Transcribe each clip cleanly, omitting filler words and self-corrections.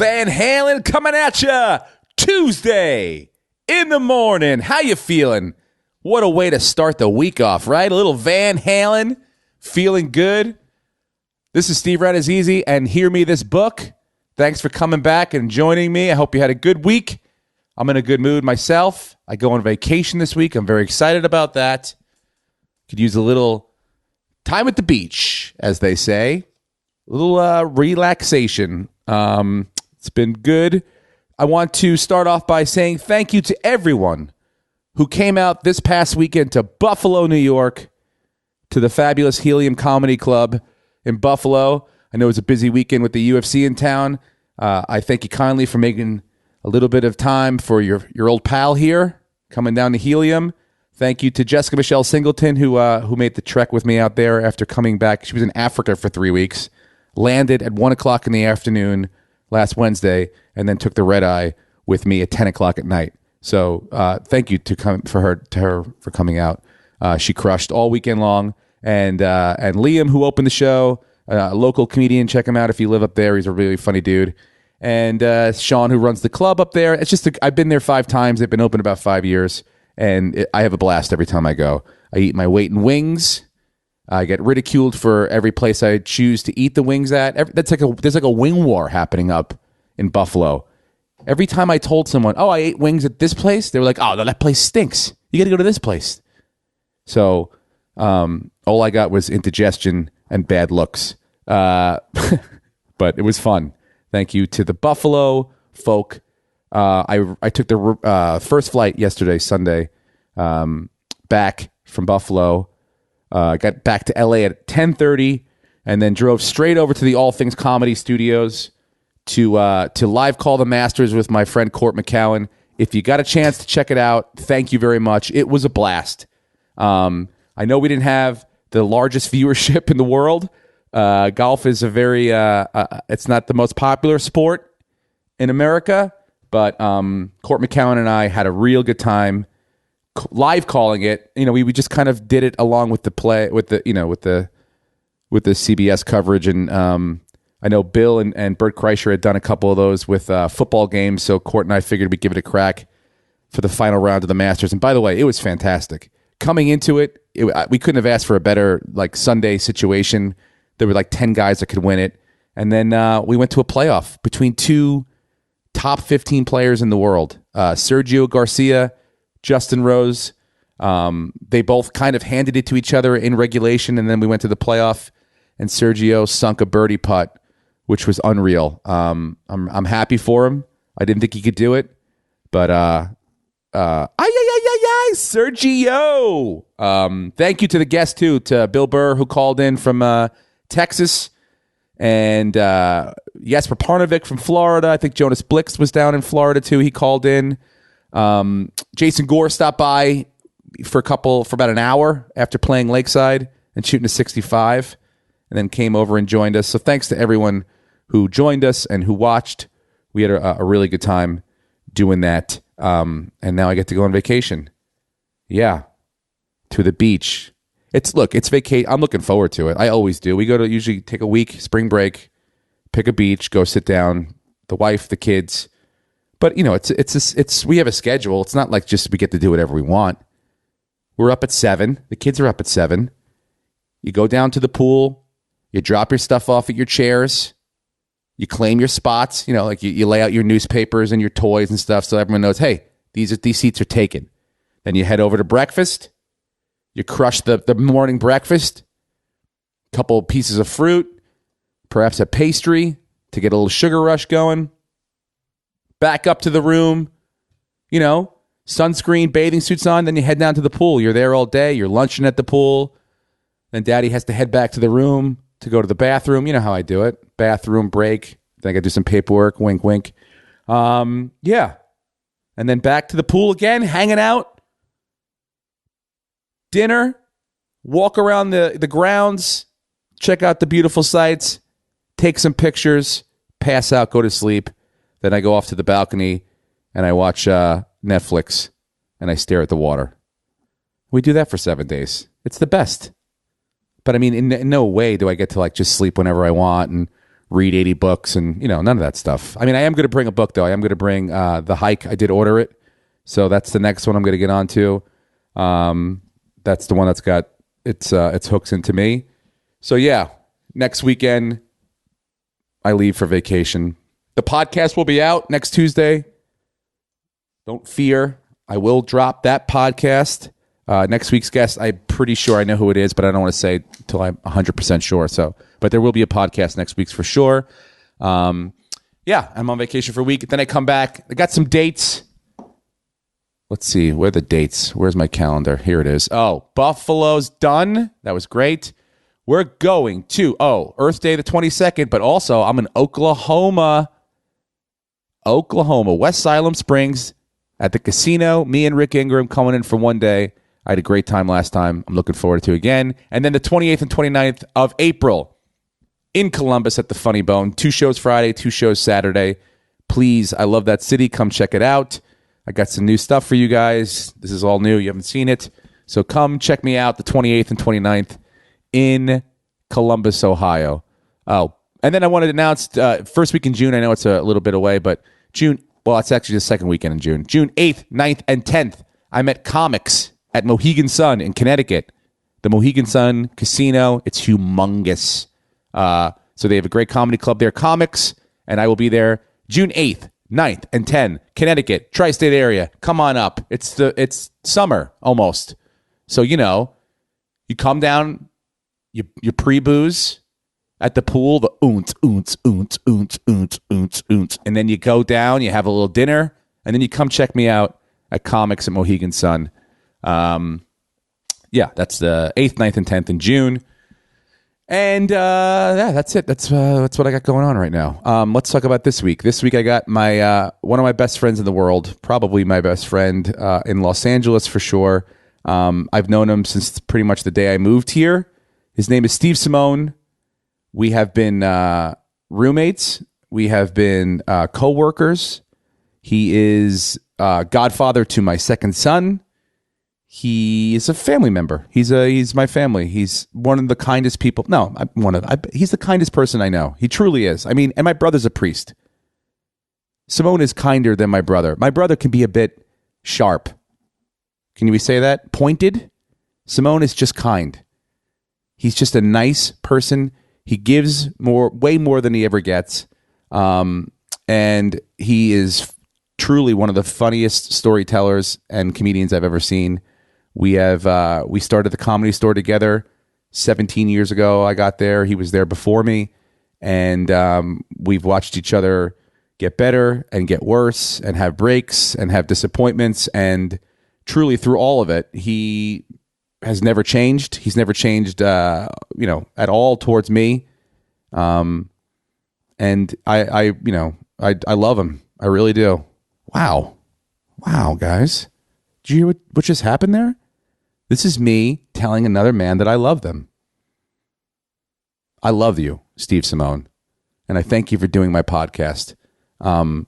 Van Halen coming at ya Tuesday in the morning. How you feeling? What a way to start the week off, right? A little Van Halen, feeling good. This is Steve Rannazzisi, and Hear Me This Book. Thanks for coming back and joining me. I hope you had a good week. I'm in a good mood myself. I go on vacation this week. I'm very excited about that. Could use a little time at the beach, as they say. A little relaxation. It's been good. I want to start off by saying thank you to everyone who came out this past weekend to Buffalo, New York, to the fabulous Helium Comedy Club in Buffalo. I know it was a busy weekend with the UFC in town. I thank you kindly for making a little bit of time for your old pal here, coming down to Helium. Thank you to Jessica Michelle Singleton, who made the trek with me out there after coming back. She was in Africa for 3 weeks. Landed at 1 o'clock in the afternoon last Wednesday, and then took the red eye with me at 10 o'clock at night. So thank you to her for coming out. She crushed all weekend long. And Liam, who opened the show, a local comedian, check him out if you live up there. He's a really funny dude. And Sean, who runs the club up there. It's just I've been there 5 times. They've been open about 5 years, and I have a blast every time I go. I eat my weight in wings. I get ridiculed for every place I choose to eat the wings at. There's like a wing war happening up in Buffalo. Every time I told someone, "Oh, I ate wings at this place," they were like, "Oh, no, that place stinks. You got to go to this place." So all I got was indigestion and bad looks. But it was fun. Thank you to the Buffalo folk. I took the first flight yesterday, Sunday, back from Buffalo. Got back to LA at 10:30, and then drove straight over to the All Things Comedy Studios to live call the Masters with my friend Court McCowan. If you got a chance to check it out, thank you very much. It was a blast. I know we didn't have the largest viewership in the world. Golf is a very it's not the most popular sport in America, but Court McCowan and I had a real good time live calling it. We just kind of did it along with the play with the CBS coverage, and I know Bill and Bert Kreischer had done a couple of those with football games, so Court and I figured we'd give it a crack for the final round of the Masters. And by the way, it was fantastic. Coming into it, we couldn't have asked for a better Sunday situation. There were 10 guys that could win it, and then we went to a playoff between 2 top 15 players in the world, Sergio Garcia, Justin Rose. They both kind of handed it to each other in regulation, and then we went to the playoff, and Sergio sunk a birdie putt, which was unreal. I'm happy for him. I didn't think he could do it, but Sergio. Thank you to the guest too, to Bill Burr, who called in from Texas, and Jesper Parnevik from Florida. I think Jonas Blix was down in Florida too. He called in. Jason Gore stopped by for about an hour after playing Lakeside and shooting a 65, and then came over and joined us. So thanks to everyone who joined us and who watched. We had a really good time doing that. And now I get to go on vacation. Yeah. To the beach. It's vacation. I'm looking forward to it. I always do. We usually take a week, spring break, pick a beach, go sit down, the wife, the kids. But it's we have a schedule. It's not like just we get to do whatever we want. We're up at 7. The kids are up at 7. You go down to the pool. You drop your stuff off at your chairs. You claim your spots. You lay out your newspapers and your toys and stuff, so everyone knows, hey, these seats are taken. Then you head over to breakfast. You crush the morning breakfast. A couple pieces of fruit, perhaps a pastry to get a little sugar rush going. Back up to the room, sunscreen, bathing suits on, then you head down to the pool. You're there all day. You're lunching at the pool. Then daddy has to head back to the room to go to the bathroom. You know how I do it. Bathroom break. Then I got to do some paperwork. Wink, wink. Yeah. And then back to the pool again, hanging out. Dinner. Walk around the grounds. Check out the beautiful sights. Take some pictures. Pass out. Go to sleep. Then I go off to the balcony and I watch Netflix and I stare at the water. We do that for 7 days. It's the best. But I mean, in no way do I get to just sleep whenever I want and read 80 books and, none of that stuff. I mean, I am going to bring a book, though. I am going to bring The Hike. I did order it. So that's the next one I'm going to get onto. That's the one that's got its hooks into me. So, yeah, next weekend, I leave for vacation. The podcast will be out next Tuesday. Don't fear. I will drop that podcast. Next week's guest, I'm pretty sure I know who it is, but I don't want to say until I'm 100% sure. So, but there will be a podcast next week for sure. Yeah, I'm on vacation for a week. Then I come back. I got some dates. Let's see. Where are the dates? Where's my calendar? Here it is. Oh, Buffalo's done. That was great. We're going to, Earth Day the 22nd, but also I'm in Oklahoma, West Salem Springs at the casino. Me and Rick Ingram coming in for one day. I had a great time last time. I'm looking forward to it again. And then the 28th and 29th of April in Columbus at the Funny Bone. 2 shows Friday, 2 shows Saturday. Please, I love that city. Come check it out. I got some new stuff for you guys. This is all new. You haven't seen it. So come check me out the 28th and 29th in Columbus, Ohio. Oh, and then I wanted to announce first week in June. I know it's a little bit away, but June, well, it's actually the second weekend in June. June 8th, 9th, and 10th. I met comics at Mohegan Sun in Connecticut. The Mohegan Sun Casino. It's humongous. So they have a great comedy club there, Comics, and I will be there June 8th, 9th, and 10th. Connecticut, tri-state area. Come on up. It's summer almost. So, you come down, you pre-booze at the pool, the oonts, oonts, oonts, oonts, oonts, oonts, oonts. And then you go down, you have a little dinner, and then you come check me out at Comics at Mohegan Sun. Yeah, that's the 8th, 9th, and 10th in June. And yeah, that's it. That's what I got going on right now. Let's talk about this week. This week I got my one of my best friends in the world, probably my best friend in Los Angeles for sure. I've known him since pretty much the day I moved here. His name is Steve Simeone. We have been roommates. We have been co-workers. He is godfather to my second son. He is a family member. He's my family. He's one of the kindest people. No, he's the kindest person I know. He truly is. I mean, and my brother's a priest. Simone is kinder than my brother. My brother can be a bit sharp. Can we say that? Pointed? Simone is just kind. He's just a nice person. He gives way more than he ever gets. And he is truly one of the funniest storytellers and comedians I've ever seen. We started the Comedy Store together 17 years ago. I got there. He was there before me. And we've watched each other get better and get worse and have breaks and have disappointments. And truly through all of it, he has never changed. He's never changed, at all towards me. And I love him. I really do. Wow, guys. Did you hear what just happened there? This is me telling another man that I love them. I love you, Steve Simeone, and I thank you for doing my podcast. I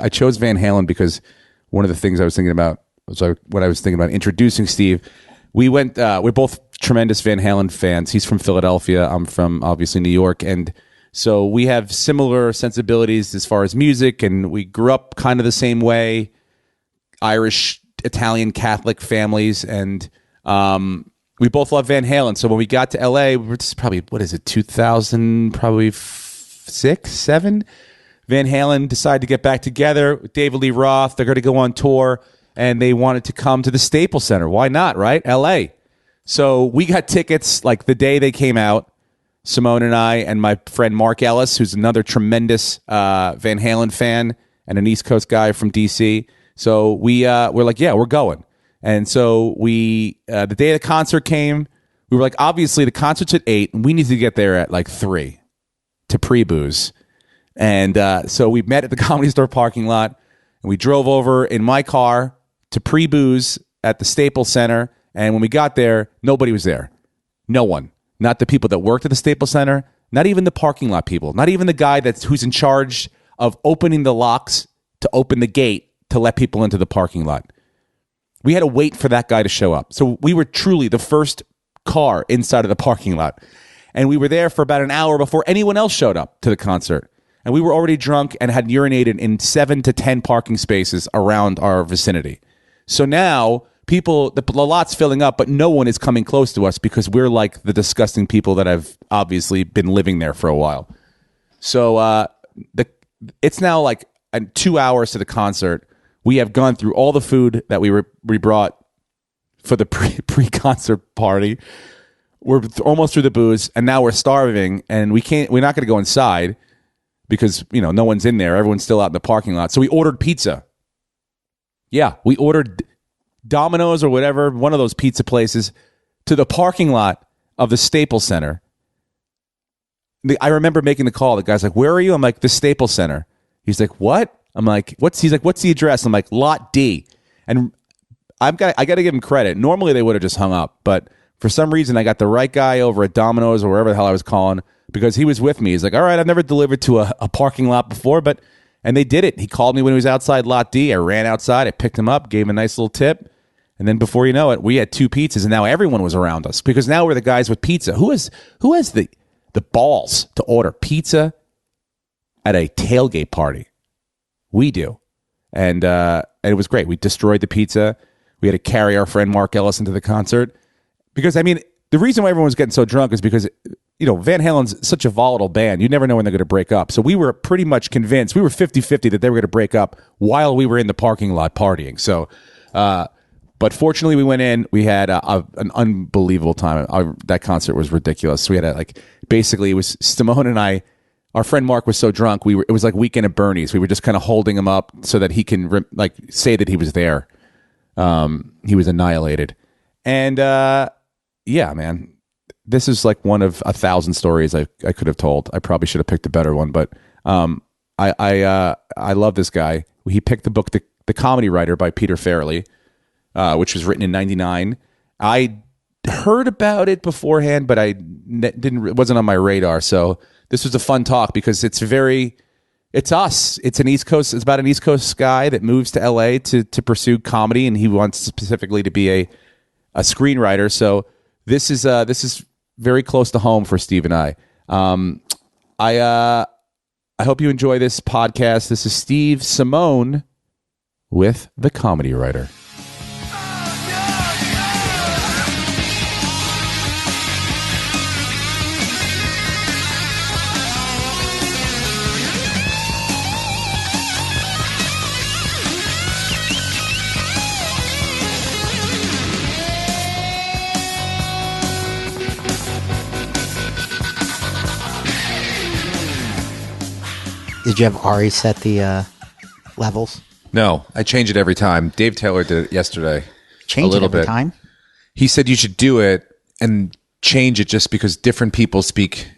chose Van Halen because one of the things I was thinking about was when I was thinking about introducing Steve. We're both tremendous Van Halen fans. He's from Philadelphia. I'm from obviously New York, and so we have similar sensibilities as far as music, and we grew up kind of the same way. Irish, Italian, Catholic families, and we both love Van Halen. So when we got to LA, this is probably, 2000, probably 6, 7? Van Halen decided to get back together with David Lee Roth. They're going to go on tour, and they wanted to come to the Staples Center. Why not, right? LA. So we got tickets like the day they came out. Simone and I and my friend Mark Ellis, who's another tremendous Van Halen fan and an East Coast guy from DC. So we're like, yeah, we're going. And so the day the concert came, we were like, obviously the concert's at 8, and we need to get there at like 3 to pre-booze. And so we met at the Comedy Store parking lot, and we drove over in my car to pre-booze at the Staples Center. And when we got there, nobody was there. No one. Not the people that worked at the Staples Center, not even the parking lot people, not even the guy who's in charge of opening the locks to open the gate to let people into the parking lot. We had to wait for that guy to show up. So we were truly the first car inside of the parking lot. And we were there for about an hour before anyone else showed up to the concert. And we were already drunk and had urinated in 7 to 10 parking spaces around our vicinity. So now the lot's filling up, but no one is coming close to us because we're like the disgusting people that have obviously been living there for a while. So it's now like 2 hours to the concert. We have gone through all the food that we brought for the pre-concert party. We're almost through the booze, and now we're starving, and we're not going to go inside because, no one's in there. Everyone's still out in the parking lot. So we ordered pizza. Yeah, we ordered Domino's or whatever, one of those pizza places, to the parking lot of the Staples Center. I remember making the call. The guy's like, "Where are you?" I'm like, "The Staples Center." He's like, "What?" I'm like, He's like, "What's the address?" I'm like, "Lot D." And I got to give him credit. Normally they would have just hung up, but for some reason I got the right guy over at Domino's or wherever the hell I was calling because he was with me. He's like, "All right, I've never delivered to a parking lot before, and they did it." He called me when he was outside Lot D. I ran outside. I picked him up, gave him a nice little tip. And then before you know it, we had 2 pizzas, and now everyone was around us because now we're the guys with pizza. Who has the balls to order pizza at a tailgate party? We do. And it was great. We destroyed the pizza. We had to carry our friend Mark Ellis into the concert. Because, the reason why everyone was getting so drunk is because, Van Halen's such a volatile band. You never know when they're going to break up. So we were pretty much convinced, we were 50-50 that they were going to break up while we were in the parking lot partying. So, but fortunately we went in. We had an unbelievable time. That concert was ridiculous. We had basically it was Simone and I. Our friend Mark was so drunk. It was like Weekend at Bernie's. We were just kind of holding him up so that he can say that he was there. He was annihilated. And yeah, man, this is like one of 1,000 stories I could have told. I probably should have picked a better one, but I love this guy. He picked the book, The Comedy Writer by Peter Farrelly, which was written in 1999. I heard about it beforehand, but it wasn't on my radar. So this was a fun talk because it's us. It's about an East Coast guy that moves to LA to pursue comedy, and he wants specifically to be a screenwriter. So this is very close to home for Steve and I. I hope you enjoy this podcast. This is Steve Simeone with The Comedy Writer. Did you have Ari set the levels? No, I change it every time. Dave Taylor did it yesterday. Change it every time? He said you should do it and change it just because different people speak.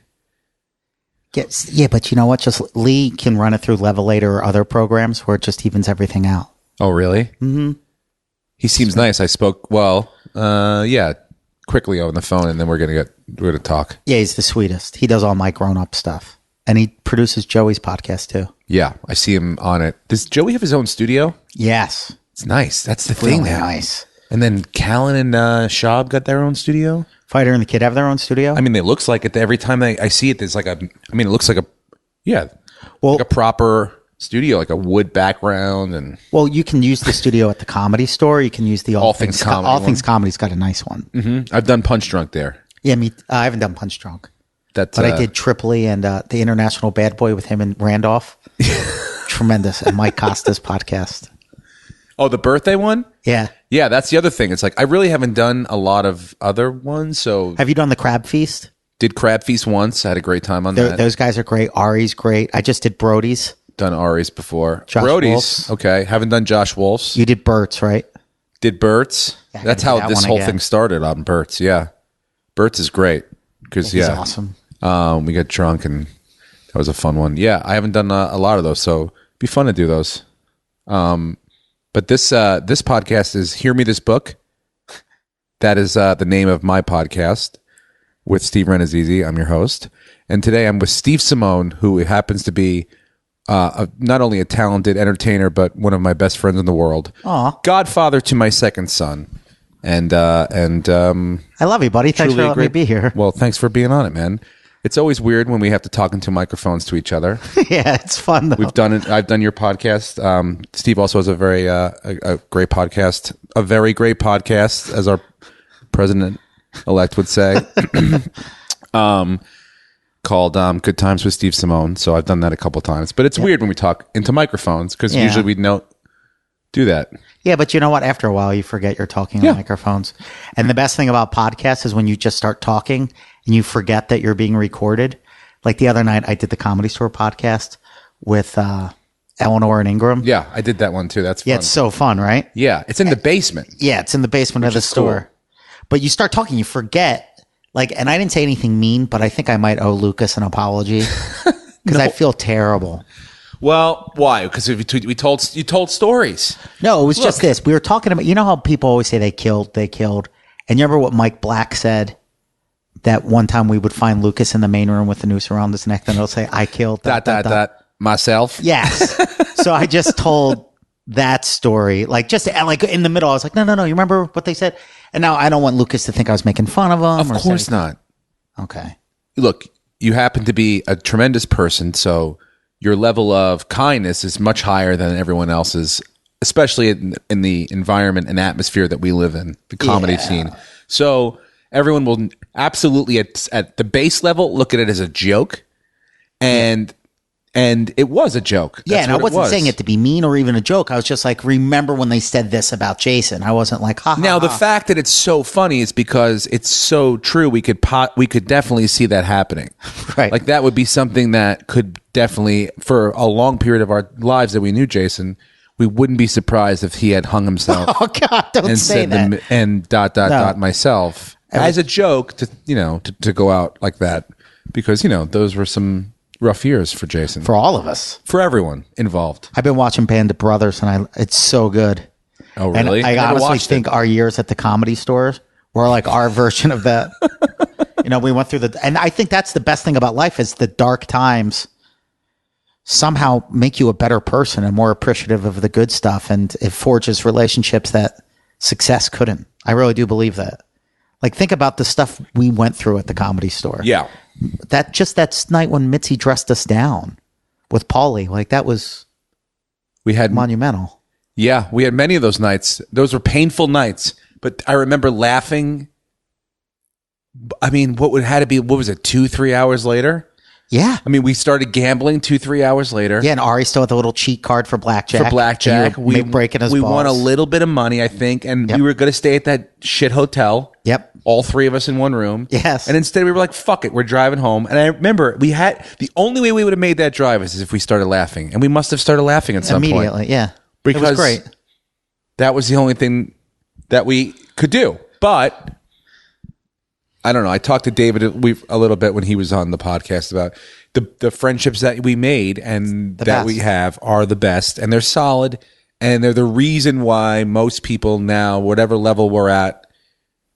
Yes, yeah, but you know what? Just Lee can run it through Levelator or other programs where it just evens everything out. Oh, really? Mm-hmm. He seems nice. I spoke, quickly on the phone, and then we're gonna talk. Yeah, he's the sweetest. He does all my grown-up stuff. And he produces Joey's podcast, too. Yeah, I see him on it. Does Joey have his own studio? Yes. It's nice. That's the Really thing now. nice. And then Callan and Schaub got their own studio? Fighter and the Kid have their own studio? I mean, it looks like it. Every time I see it, there's it looks like well, like a proper studio, like a wood background. And well, you can use the studio at the Comedy Store. You can use the All Things Comedy. All Things Comedy's got a nice one. Mm-hmm. I've done Punch Drunk there. Yeah, I haven't done Punch Drunk. But I did Tripoli and the International Bad Boy with him and Randolph. Tremendous. And Mike Costa's podcast. Oh, the birthday one? Yeah. Yeah, that's the other thing. It's like I really haven't done a lot of other ones. So have you done the Crab Feast? Did Crab Feast once. I had a great time on that. Those guys are great. Ari's great. I just did Brody's. Done Ari's before. Josh Brody's. Wolf's. Okay. Haven't done Josh Wolf's. You did Bert's, right? Did Bert's. Yeah, that's how this whole thing started on Bert's. Yeah. Bert's is great. Because, He's awesome. We got drunk and that was a fun one. Yeah, I haven't done a lot of those, so it'd be fun to do those. But this podcast is Hear Me This Book. That is the name of my podcast with Steve Rannazzisi. I'm your host. And today I'm with Steve Simeone, who happens to be not only a talented entertainer, but one of my best friends in the world. Aw. Godfather to my second son. And I love you, buddy. Thanks for letting me be here. Well, thanks for being on it, man. It's always weird when we have to talk into microphones to each other. Yeah, it's fun though. We've done it. I've done your podcast. Steve also has a very a great podcast, a very great podcast, as our president-elect would say, called Goodtimes with Steve Simeone. So I've done that a couple times. But it's weird when we talk into microphones because usually we don't do that. Yeah, but you know what? After a while, you forget you're talking on microphones. And the best thing about podcasts is when you just start talking and you forget that you're being recorded. Like the other night, I did the Comedy Store podcast with Eleanor and Ingram. Yeah, I did that one too. That's fun. Yeah, it's so fun, right? Yeah, it's in the basement. Yeah, it's in the basement of the store. Cool. But you start talking, you forget. Like, and I didn't say anything mean, but I think I might owe Lucas an apology because I feel terrible. Well, why? Because you told stories. No, it was just this. We were talking about, you know how people always say they killed. And you remember what Mike Black said? That one time we would find Lucas in the main room with the noose around his neck, and he'll say, I killed myself. Yes. So I just told that story. Like, just like in the middle, I was like, no. You remember what they said? And now I don't want Lucas to think I was making fun of him. Of course not. Okay. Look, you happen to be a tremendous person, so your level of kindness is much higher than everyone else's, especially in the environment and atmosphere that we live in, the comedy scene. So everyone will absolutely, at the base level, look at it as a joke. And it was a joke. That's and I wasn't saying it to be mean or even a joke. I was just like, remember when they said this about Jason? I wasn't like, ha. Now, the fact that it's so funny is because it's so true. We could definitely see that happening. Right. Like that would be something that could definitely, for a long period of our lives that we knew Jason, we wouldn't be surprised if he had hung himself. Oh God, don't say that. And myself as a joke to go out like that, because those were some rough years for Jason, for all of us, for everyone involved. I've been watching Band of Brothers, and it's so good. Oh, really? And I honestly think our years at the Comedy Store were like our version of that. We went through and I think that's the best thing about life is the dark times somehow make you a better person and more appreciative of the good stuff, and it forges relationships that success couldn't. I really do believe that. Like, think about the stuff we went through at the Comedy Store. Yeah. That night when Mitzi dressed us down with Paulie, like we had monumental. Yeah, we had many of those nights. Those were painful nights, but I remember laughing. I mean, what was it, 2-3 hours later? Yeah. I mean, we started gambling 2-3 hours later. Yeah, and Ari still had the little cheat card for blackjack. We breaking his balls. Won a little bit of money, I think, and we were going to stay at that shit hotel. Yep. All three of us in one room. Yes. And instead we were like, fuck it, we're driving home. And I remember the only way we would have made that drive is if we started laughing. And we must have started laughing at some point. Immediately, yeah. Because it was great. That was the only thing that we could do. But I don't know. I talked to David a little bit when he was on the podcast about the friendships that we made and that we have are the best. And they're solid. And they're the reason why most people now, whatever level we're at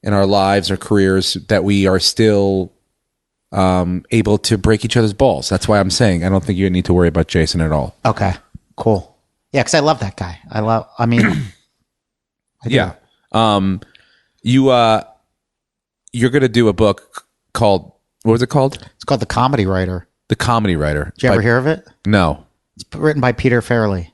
in our lives or careers, that we are still able to break each other's balls. That's why I'm saying I don't think you need to worry about Jason at all. Okay, cool. Yeah, because I love that guy. Yeah. You're going to do a book called, what was it called? It's called The Comedy Writer. The Comedy Writer. Did you ever hear of it? No. It's written by Peter Farrelly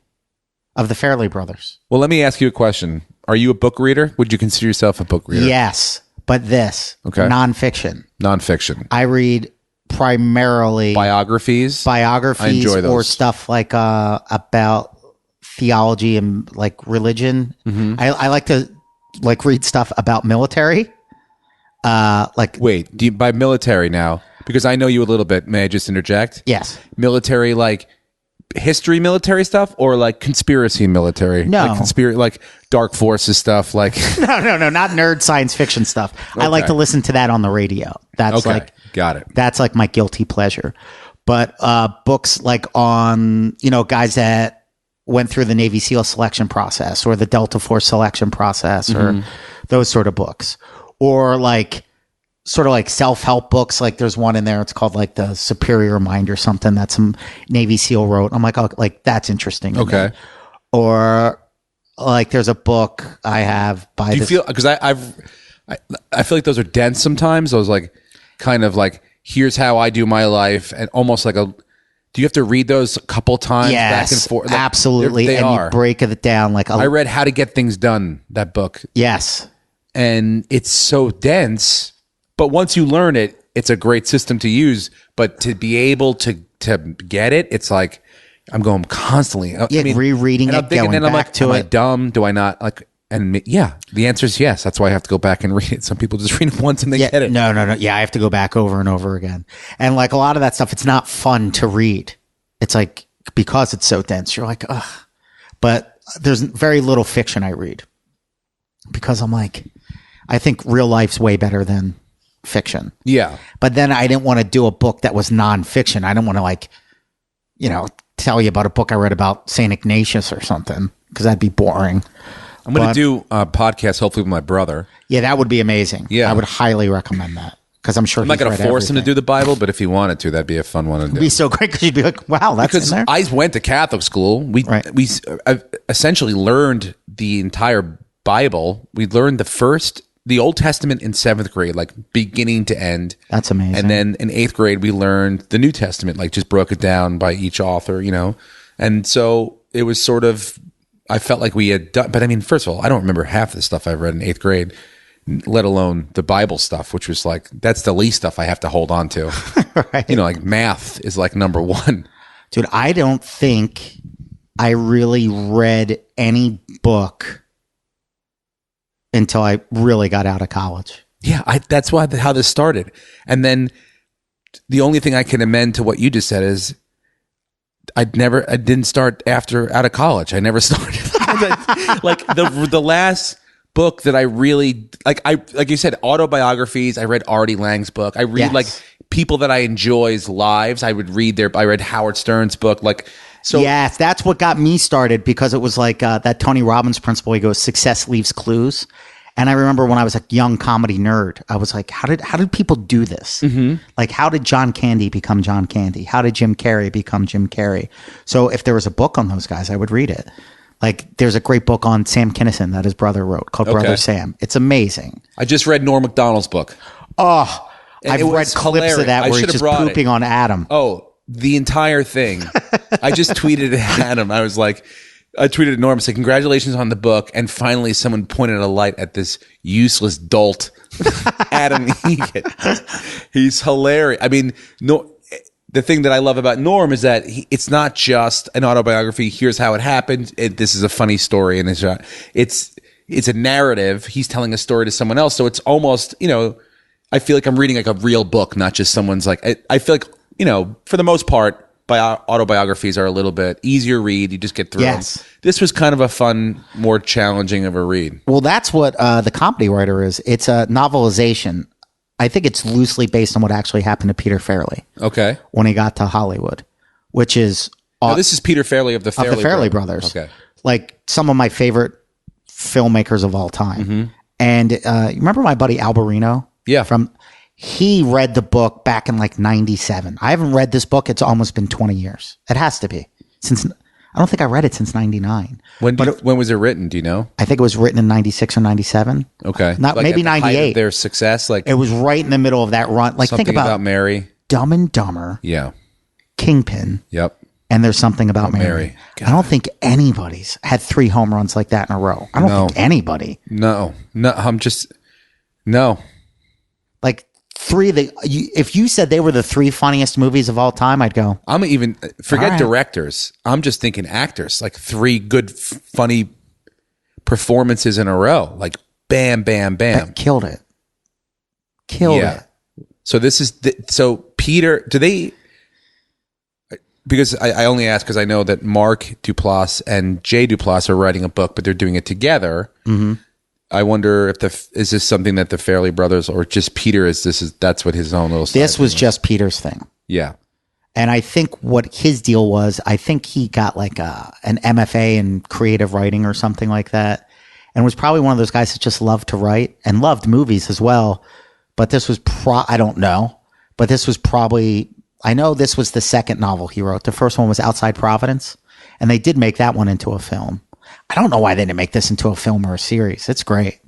of the Farrelly brothers. Well, let me ask you a question. Are you a book reader? Would you consider yourself a book reader? Yes, but nonfiction. Nonfiction. I read primarily biographies. I enjoy those. Or stuff like about theology and like religion. Mm-hmm. I like to read stuff about military. Wait, by military now? Because I know you a little bit. May I just interject? Yes. Military, like history military stuff, or like conspiracy military? No. Like dark forces stuff, like No, not nerd sguice fiction stuff. Okay. I like to listen to that on the radio. That's got it. That's like my guilty pleasure. But books like on, guys that went through the Navy SEAL selection process or the Delta Force selection process or those sort of books. Or like sort of like self-help books. Like there's one in there, it's called like The Superior Mind or something that some Navy SEAL wrote. I'm like, oh, like that's interesting. Okay. Or Like there's a book I have by. Do you feel because I feel like those are dense sometimes. Those like kind of like here's how I do my life, and almost like a. Do you have to read those a couple times back and forth? Like, absolutely. They and are. You break it down like I read How to Get Things Done, that book. Yes. And it's so dense, but once you learn it, it's a great system to use. But to be able to get it, it's like I'm going constantly. Yeah, rereading it, going back to it. Am I dumb? Do I not like? And yeah, the answer is yes. That's why I have to go back and read it. Some people just read it once and they get it. No. Yeah, I have to go back over and over again. And like a lot of that stuff, it's not fun to read. It's like because it's so dense, you're like, ugh. But there's very little fiction I read because I'm like, I think real life's way better than fiction. Yeah. But then I didn't want to do a book that was nonfiction. I didn't want to like, tell you about a book I read about St. Ignatius or something because that'd be boring. I'm going to do a podcast, hopefully, with my brother. Yeah, that would be amazing. Yeah. I would highly recommend that because I'm sure I'm not going to force him to do the Bible, but if he wanted to, that'd be a fun one to do. It'd be so great because you'd be like, wow, that's because in there. I went to Catholic school. We essentially learned the entire Bible. We learned the Old Testament in 7th grade, like beginning to end. That's amazing. And then in 8th grade, we learned the New Testament, like just broke it down by each author, And so it was sort of, I felt like we had done, but I mean, first of all, I don't remember half the stuff I read in 8th grade, let alone the Bible stuff, which was like, that's the least stuff I have to hold on to. Right. Like math is like number one. Dude, I don't think I really read any book until I really got out of college. Yeah, that's how this started. And then the only thing I can amend to what you just said is I didn't start out of college. I never started. Like the last book that I really like you said, autobiographies. I read Artie Lang's book. I read like people that I enjoy's lives. I read Howard Stern's book. So yes, that's what got me started because it was like that Tony Robbins principle. He goes, success leaves clues. And I remember when I was a young comedy nerd, I was like, how did people do this? Mm-hmm. Like, how did John Candy become John Candy? How did Jim Carrey become Jim Carrey? So if there was a book on those guys, I would read it. Like, there's a great book on Sam Kinison that his brother wrote called Brother Sam. It's amazing. I just read Norm Macdonald's book. Oh, I've read clips of that where he's just pooping on Adam. Oh, the entire thing. I just tweeted at Adam. I tweeted at Norm, say, congratulations on the book. And finally, someone pointed a light at this useless dolt, Adam Egan. He's hilarious. I mean, the thing that I love about Norm is that it's not just an autobiography. Here's how it happened. This is a funny story. And it's a narrative. He's telling a story to someone else. So it's almost, I feel like I'm reading like a real book, not just someone's like, I feel like, for the most part, autobiographies are a little bit easier read. You just get through them. This was kind of a fun, more challenging of a read. Well, that's what the comedy writer is. It's a novelization. I think it's loosely based on what actually happened to Peter Farrelly. Okay. When he got to Hollywood, which is... Now, this is Peter Farrelly of the Farrelly brothers. Okay. Like some of my favorite filmmakers of all time. Mm-hmm. And you remember my buddy Alberino? Yeah. He read the book back in like 97. I haven't read this book. It's almost been 20 years. It has to be. I don't think I read it since 99. When was it written? Do you know? I think it was written in 96 or 97. Okay. Maybe 98. Their success? It was right in the middle of that run. Like something think about Mary. Dumb and Dumber. Yeah. Kingpin. Yep. And there's something about Mary. I don't think anybody's had 3 home runs like that in a row. I don't think anybody. No. Like 3 if you said they were the 3 funniest movies of all time, I'd go. I'm even forget directors. I'm just thinking actors. Like 3 good funny performances in a row. Like bam, bam, bam. That killed it. It. So this is so Peter. Do they? Because I only ask because I know that Mark Duplass and Jay Duplass are writing a book, but they're doing it together. Mm-hmm. I wonder if is this something that the Farrelly brothers or just Peter that's what his own little. This was just Peter's thing. Yeah, and I think what his deal was, I think he got like an MFA in creative writing or something like that, and was probably one of those guys that just loved to write and loved movies as well. But this was I don't know, but this was probably. I know this was the second novel he wrote. The first one was Outside Providence, and they did make that one into a film. I don't know why they didn't make this into a film or a series. It's great.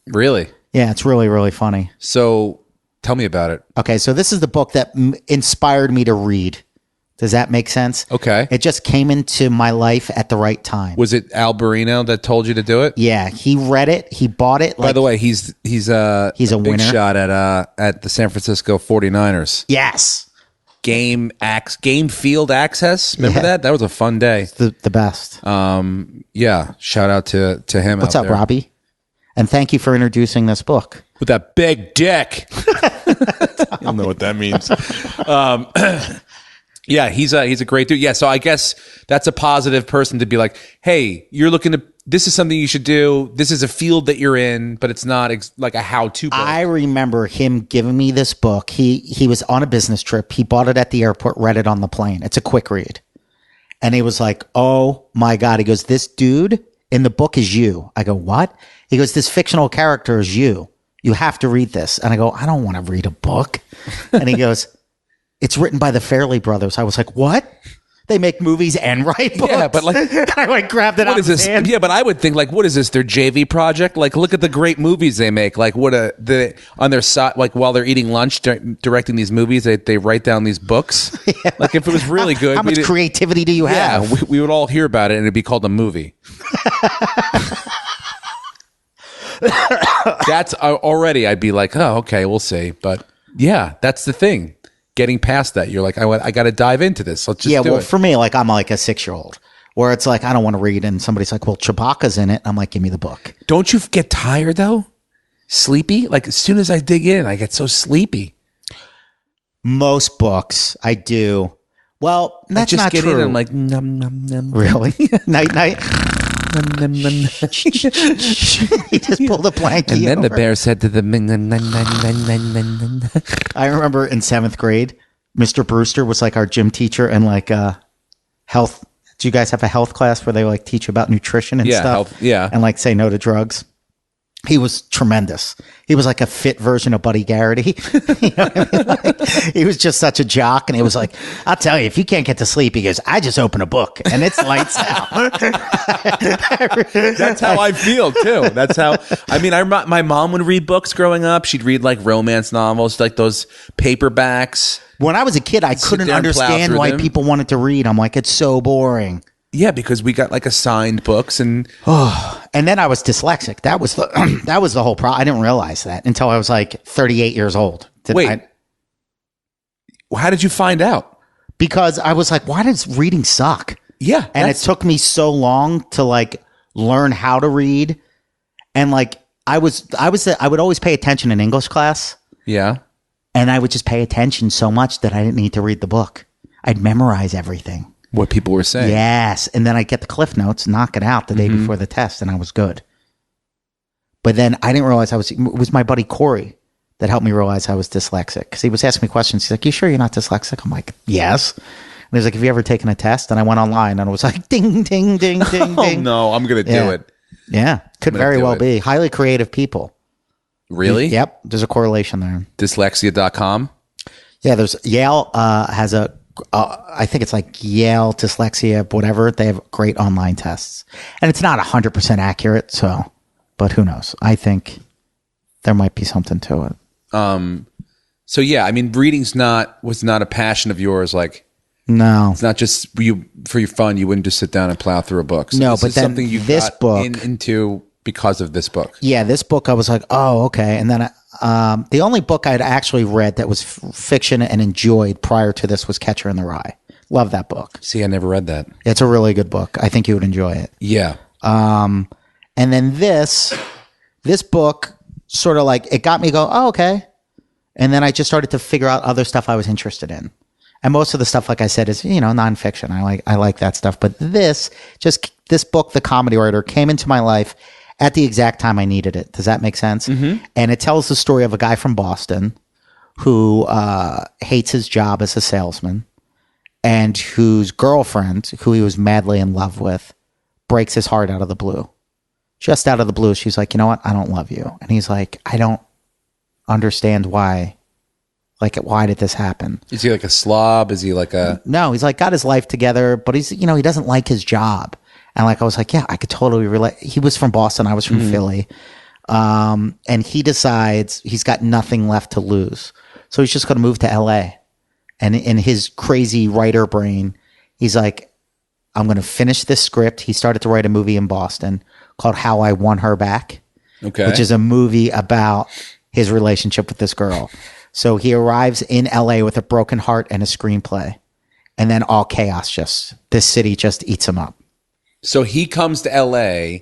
Really? Yeah, it's really, really funny. So tell me about it. Okay, so this is the book that inspired me to read. Does that make sense? Okay. It just came into my life at the right time. Was it Al Barino that told you to do it? Yeah, he read it. He bought it. By the way, he's a big winner. Shot at the San Francisco 49ers. Yes. Game field access. Remember that? That was a fun day. The best. Yeah. Shout out to him. What's up, there. Robbie? And thank you for introducing this book. With that big dick. I don't know what that means. Yeah, he's a great dude. Yeah, so I guess that's a positive person to be like, hey, you're looking to, this is something you should do. This is a field that you're in, but it's not like a how-to book. I remember him giving me this book. He was on a business trip. He bought it at the airport, read it on the plane. It's a quick read. And he was like, oh my God. He goes, this dude in the book is you. I go, what? He goes, this fictional character is you. You have to read this. And I go, I don't want to read a book. And he goes, it's written by the Farrelly brothers. I was like, what? They make movies and write books? Yeah, but like, I like grabbed it out of his hand. Yeah, but I would think like, what is this? Their JV project? Like, look at the great movies they make. Like, on their side, like while they're eating lunch, directing these movies, they write down these books. Yeah. Like, if it was really good, how much creativity do you have? Yeah, we would all hear about it, and it'd be called a movie. That's already. I'd be like, oh, okay, we'll see. But yeah, that's the thing. Getting past that, you're like, I got to dive into this. Let's just do it. For me, like I'm like a 6-year-old where it's like, I don't want to read. And somebody's like, well, Chewbacca's in it. I'm like, give me the book. Don't you get tired though? Sleepy? Like as soon as I dig in, I get so sleepy. Most books I do. Well, that's just not get true. In and I'm like, nom, nom, nom. Really? Night, night. Nom, nom, nom. He just pulled a blanket. And then over. the bear said to the I remember in 7th grade, Mr. Brewster was like our gym teacher and like health. Do you guys have a health class where they like teach you about nutrition and stuff? Health, yeah. And like say no to drugs? He was tremendous. He was like a fit version of Buddy Garrity. You know what I mean? Like, he was just such a jock. And he was like, I'll tell you, if you can't get to sleep, he goes, I just open a book and it's lights out. That's how I feel too. That's how, I mean, my mom would read books growing up. She'd read like romance novels, like those paperbacks. When I was a kid, I couldn't understand why people wanted to read. I'm like, it's so boring. Yeah, because we got like assigned books and and then I was dyslexic. That was the whole problem. I didn't realize that until I was like 38 years old. How did you find out? Because I was like, why does reading suck? Yeah. And it took me so long to like learn how to read. And like I would always pay attention in English class. Yeah. And I would just pay attention so much that I didn't need to read the book. I'd memorize everything. What people were saying. Yes. And then I'd get the cliff notes, knock it out the day before the test, and I was good. But then I didn't realize it was my buddy Corey that helped me realize I was dyslexic. Because he was asking me questions. He's like, you sure you're not dyslexic? I'm like, yes. And he was like, have you ever taken a test? And I went online and it was like, ding, ding, ding, ding, Oh, ding. no, I'm going to do it. Yeah. Could very well be. Highly creative people. Really? Yep. There's a correlation there. Dyslexia.com? Yeah, there's Yale has a I think it's like Yale dyslexia, whatever. They have great online tests, and it's not 100% accurate. So, but who knows? I think there might be something to it. So yeah, I mean, reading's was not a passion of yours. Like, no, it's not just you for your fun. You wouldn't just sit down and plow through a book. So no, this but is then something you this got book into because of this book. Yeah, this book I was like, oh, okay, and then the only book I'd actually read that was fiction and enjoyed prior to this was Catcher in the Rye. Love that book. See, I never read that. It's a really good book. I think you would enjoy it. Yeah. And then this book sort of like, it got me go, oh, okay. And then I just started to figure out other stuff I was interested in. And most of the stuff, like I said, is, nonfiction. I like that stuff. But this book, The Comedy Writer, came into my life at the exact time I needed it. Does that make sense? Mm-hmm. And it tells the story of a guy from Boston who hates his job as a salesman and whose girlfriend, who he was madly in love with, breaks his heart out of the blue. Just out of the blue, she's like, you know what? I don't love you. And he's like, I don't understand why. Like, why did this happen? Is he like a slob? Is he like a... No, he's like got his life together, but he's, he doesn't like his job. And like, I was like, yeah, I could totally relate. He was from Boston. I was from Philly. And he decides he's got nothing left to lose. So he's just going to move to LA. And in his crazy writer brain, he's like, I'm going to finish this script. He started to write a movie in Boston called How I Won Her Back, which is a movie about his relationship with this girl. So he arrives in LA with a broken heart and a screenplay. And then all chaos this city just eats him up. So he comes to LA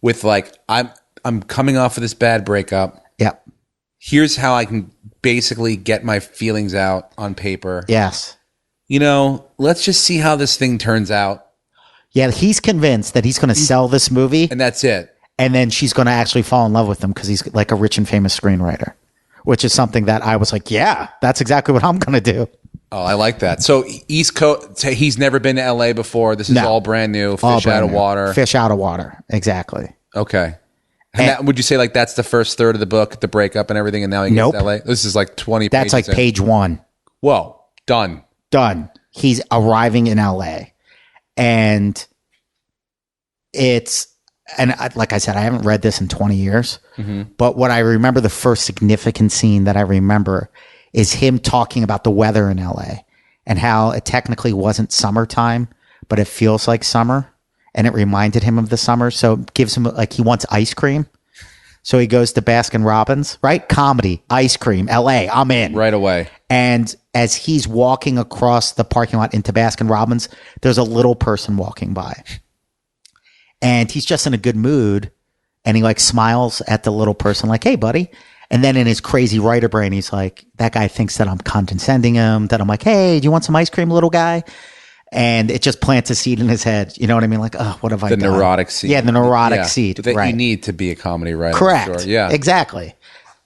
with like, I'm coming off of this bad breakup. Yep. Here's how I can basically get my feelings out on paper. Yes. Let's just see how this thing turns out. Yeah, he's convinced that he's going to sell this movie. And that's it. And then she's going to actually fall in love with him because he's like a rich and famous screenwriter, which is something that I was like, yeah, that's exactly what I'm going to do. Oh, I like that. So East Coast, he's never been to LA before. This is all brand new. Fish out of water. Fish out of water. Exactly. Okay. And that, would you say like that's the first third of the book, the breakup and everything, and now he gets to LA? This is like 20 pages. That's like page 1. Whoa. Done. He's arriving in LA. And like I said, I haven't read this in 20 years. But what I remember, the first significant scene that I remember is him talking about the weather in LA and how it technically wasn't summertime, but it feels like summer. And it reminded him of the summer. So it gives him like, he wants ice cream. So he goes to Baskin Robbins, right? Comedy, ice cream, LA, I'm in. Right away. And as he's walking across the parking lot into Baskin Robbins, there's a little person walking by. And he's just in a good mood. And he like smiles at the little person like, hey, buddy. And then in his crazy writer brain, he's like, that guy thinks that I'm condescending him, that I'm like, hey, do you want some ice cream, little guy? And it just plants a seed in his head. You know what I mean? Like, oh, what have I done? The neurotic seed. Yeah, the neurotic seed. That you need to be a comedy writer. Correct. Sure. Yeah. Exactly.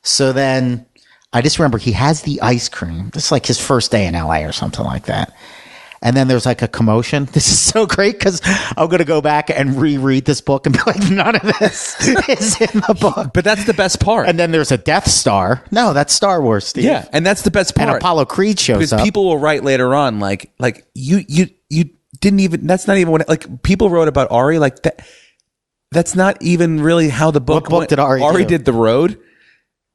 So then I just remember he has the ice cream. This is like his first day in LA or something like that. And then there's like a commotion. This is so great because I'm going to go back and reread this book and be like, none of this is in the book. But that's the best part. And then there's a Death Star. No, that's Star Wars, Steve. Yeah, and that's the best part. And Apollo Creed shows because up. People will write later on like you didn't even. That's not even what like people wrote about Ari like that. That's not even really how the book. What book did Ari do? Ari did The Road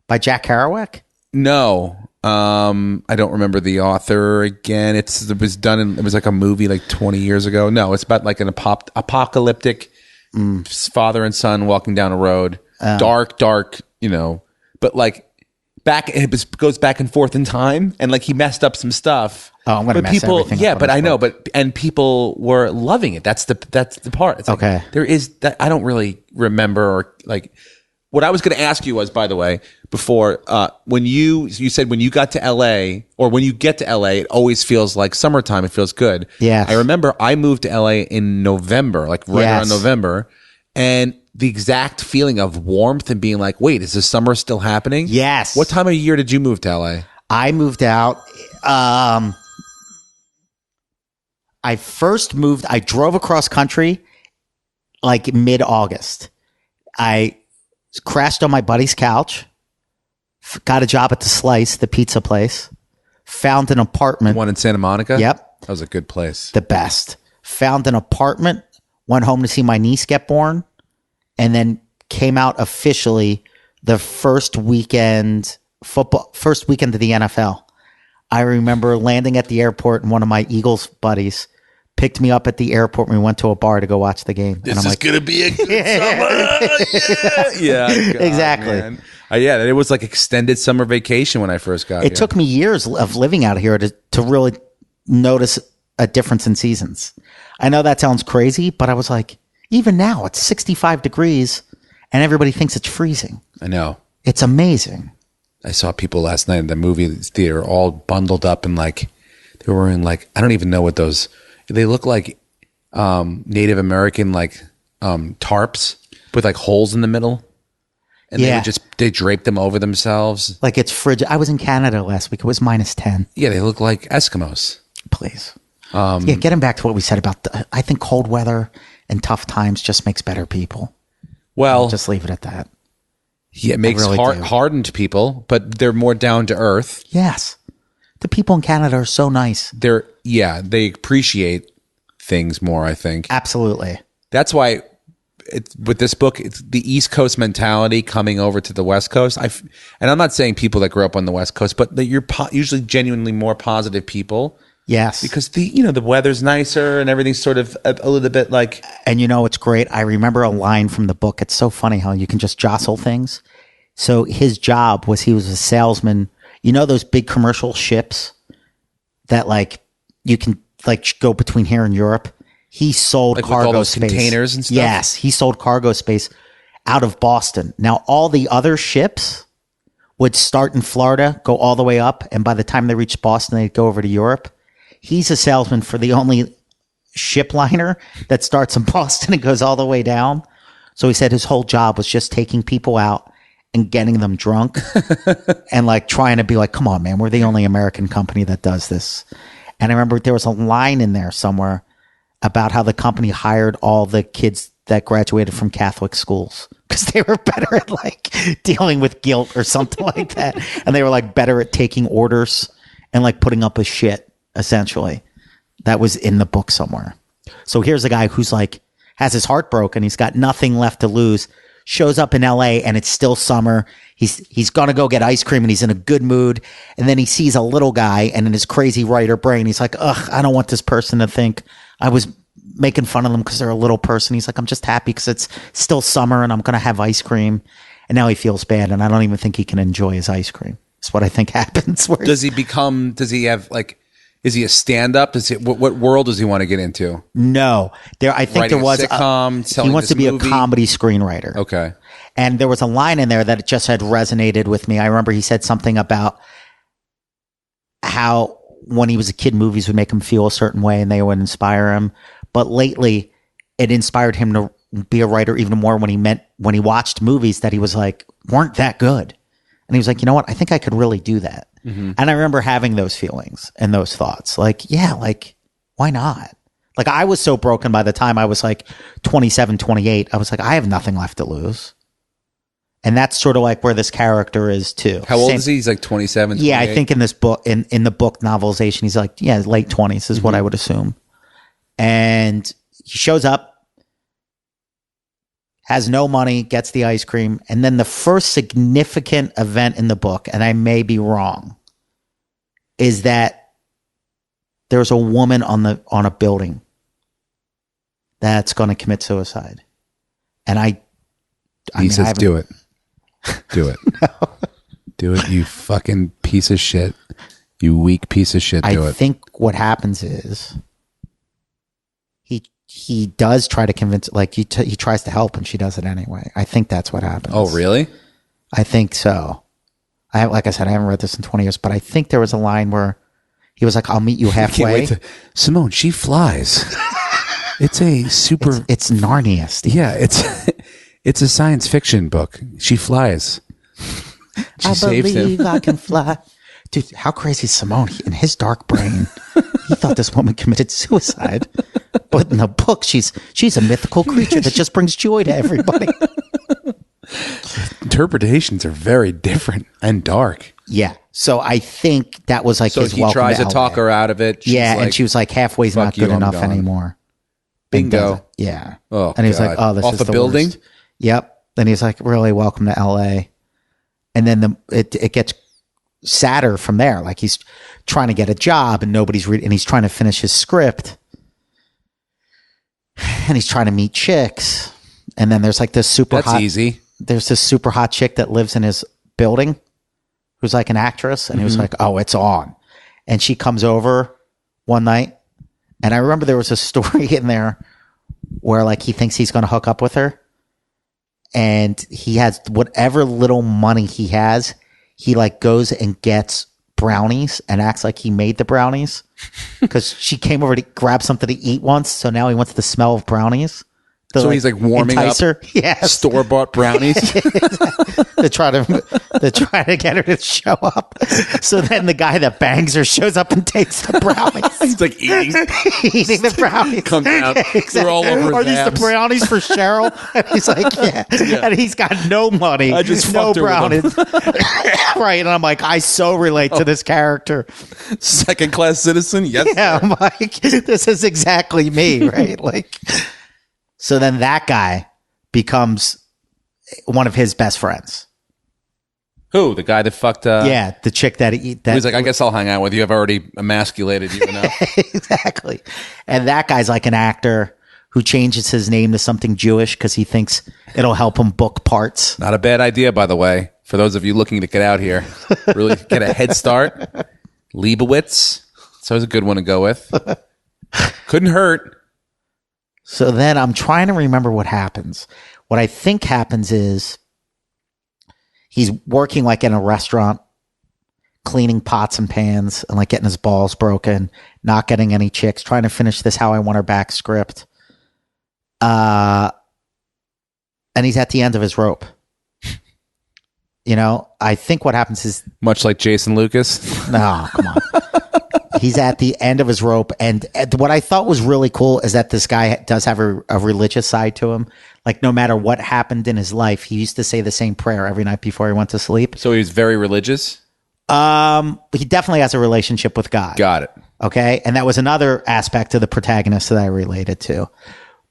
by Jack Kerouac? No. I don't remember the author again. It was done it was like a movie like 20 years ago. No, it's about like an apocalyptic father and son walking down a road. Dark, but like goes back and forth in time and like he messed up some stuff. Oh, I'm going to mess everything up. Yeah, but I know, and people were loving it. That's the part. It's like, okay. There is that I don't really remember or like what I was going to ask you was, by the way, before when you said when you got to LA or when you get to LA, it always feels like summertime. It feels good. Yeah. I remember I moved to LA in November, like right around November, and the exact feeling of warmth and being like, wait, is the summer still happening? Yes. What time of year did you move to LA? I moved out. I first moved. I drove across country like mid-August. I crashed on my buddy's couch, got a job at the Slice, the pizza place, found an apartment. One in Santa Monica? Yep. That was a good place. The best. Found an apartment, went home to see my niece get born, and then came out officially the first weekend of the NFL. I remember landing at the airport and one of my Eagles buddies picked me up at the airport and we went to a bar to go watch the game. This is going to be a good summer. Yeah. God, exactly. Man. Yeah, it was like extended summer vacation when I first got here. It took me years of living out here to really notice a difference in seasons. I know that sounds crazy, but I was like, even now it's 65 degrees and everybody thinks it's freezing. I know. It's amazing. I saw people last night in the movie theater all bundled up and like they were wearing like, I don't even know what those, they look like Native American like tarps with like holes in the middle. And they draped them over themselves. Like it's frigid. I was in Canada last week. It was -10. Yeah, they look like Eskimos. Please. Getting back to what we said about, I think cold weather and tough times just makes better people. Well, I'll just leave it at that. Yeah, it makes really hardened people, but they're more down to earth. Yes. The people in Canada are so nice. They appreciate things more, I think. Absolutely. That's why with this book, it's the East Coast mentality coming over to the West Coast. And I'm not saying people that grew up on the West Coast, but that you're usually genuinely more positive people. Yes. Because the weather's nicer and everything's sort of a little bit like. And it's great. I remember a line from the book. It's so funny how you can just jostle things. So his job was he was a salesman. You know those big commercial ships that like you can like go between here and Europe? He sold like cargo all those space. Containers and stuff? Yes, he sold cargo space out of Boston. Now, all the other ships would start in Florida, go all the way up, and by the time they reached Boston, they'd go over to Europe. He's a salesman for the only ship liner that starts in Boston and goes all the way down. So he said his whole job was just taking people out and getting them drunk and like trying to be like, come on, man, we're the only American company that does this. And I remember there was a line in there somewhere about how the company hired all the kids that graduated from Catholic schools because they were better at like dealing with guilt or something like that. And they were like better at taking orders and like putting up with shit, essentially. That was in the book somewhere. So here's a guy who's like, has his heart broken. He's got nothing left to lose. Shows up in LA and it's still summer. He's going to go get ice cream and he's in a good mood. And then he sees a little guy and in his crazy writer brain, he's like, ugh, I don't want this person to think I was making fun of them because they're a little person. He's like, I'm just happy because it's still summer and I'm going to have ice cream. And now he feels bad and I don't even think he can enjoy his ice cream. That's what I think happens. Does he have like, is he a stand-up? What world does he want to get into? No. I think Writing there was a sitcom, he wants to be movie? a comedy screenwriter. Okay. And there was a line in there that just had resonated with me. I remember he said something about how when he was a kid, movies would make him feel a certain way and they would inspire him. But lately, it inspired him to be a writer even more when he watched movies that he was like, weren't that good. And he was like, you know what? I think I could really do that. Mm-hmm. And I remember having those feelings and those thoughts. Like, yeah, like, why not? Like, I was so broken by the time I was like 27, 28. I was like, I have nothing left to lose. And that's sort of like where this character is too. How old is he? He's like 27, 28? Yeah, I think in this book, in the book novelization, he's like, yeah, late 20s is what I would assume. And he shows up, has no money, gets the ice cream. And then the first significant event in the book, and I may be wrong, is that there's a woman on a building that's going to commit suicide. And he says, do it. Do it. No. Do it, you fucking piece of shit. You weak piece of shit. Do it. I think what happens is he does try to convince, like he tries to help and she does it anyway. I think that's what happens. Oh, really? I think so. Like I said, I haven't read this in 20 years, but I think there was a line where he was like, I'll meet you halfway. Simone, she flies. It's a super... It's Narnia, Steve. Yeah, it's a science fiction book. She flies. I believe I can fly. Dude, how crazy is Simone? In his dark brain, he thought this woman committed suicide. But in the book, she's a mythical creature that just brings joy to everybody. Interpretations are very different and dark. Yeah. So I think that was like his welcome to LA. So he tries to talk her out of it. Yeah, and she was like, halfway's not good enough anymore. Bingo. Yeah. Oh, and he was like, oh, this is the building? Worst. Yep. Then he's like, really, welcome to LA. And then it gets sadder from there. Like he's trying to get a job and nobody's reading, and he's trying to finish his script. And he's trying to meet chicks. And then there's like this there's this super hot chick that lives in his building who's like an actress. And he was like, oh, it's on. And she comes over one night. And I remember there was a story in there where like he thinks he's going to hook up with her. And he has whatever little money he has, he like goes and gets brownies and acts like he made the brownies because she came over to grab something to eat once. So now he wants the smell of brownies. So he's like warming up store-bought brownies to try to get her to show up. So then the guy that bangs her shows up and takes the brownies. He's like eating the brownies. Comes out. Exactly. We're all over Are these the brownies for Cheryl? And he's like, yeah. And he's got no money. I just no fucked her brownies. Right. And I'm like, I so relate to this character. Second-class citizen? Yes. Yeah. I'm like, this is exactly me, right? Like. So then that guy becomes one of his best friends. Who? The guy that fucked... yeah, the chick that he's like, I guess I'll hang out with you. I've already emasculated you enough. Exactly. And that guy's like an actor who changes his name to something Jewish because he thinks it'll help him book parts. Not a bad idea, by the way, for those of you looking to get out here. Really get a head start. Leibowitz. It's always a good one to go with. Couldn't hurt. So then I'm trying to remember what happens. What I think happens is he's working like in a restaurant, cleaning pots and pans and like getting his balls broken, not getting any chicks, trying to finish this How I Want Her Back script. And he's at the end of his rope. You know, I think what happens is... Much like Jason Lucas? No, come on. He's at the end of his rope. And what I thought was really cool is that this guy does have a religious side to him. Like, no matter what happened in his life, he used to say the same prayer every night before he went to sleep. So he was very religious? He definitely has a relationship with God. Got it. Okay? And that was another aspect of the protagonist that I related to.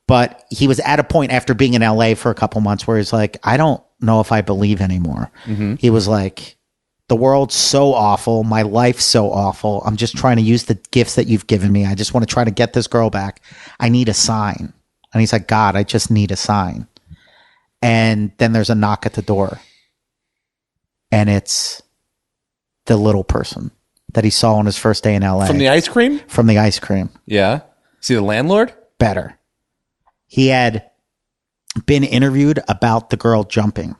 But he was at a point after being in LA for a couple months where he's like, I don't know if I believe anymore. Mm-hmm. He was like, the world's so awful. My life's so awful. I'm just trying to use the gifts that you've given me. I just want to try to get this girl back. I need a sign. And he's like, God, I just need a sign. And then there's a knock at the door. And it's the little person that he saw on his first day in LA. From the ice cream? From the ice cream. Yeah. Is he the landlord? Better. He had been interviewed about the girl jumping.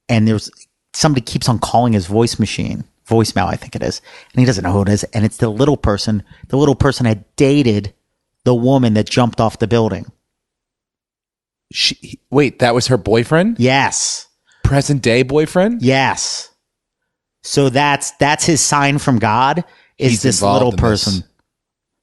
And there's somebody keeps on calling his voicemail, I think it is. And he doesn't know who it is. And it's the little person. The little person had dated the woman that jumped off the building. Wait, that was her boyfriend? Yes. Present day boyfriend? Yes. So that's his sign from God is He's this little person. This.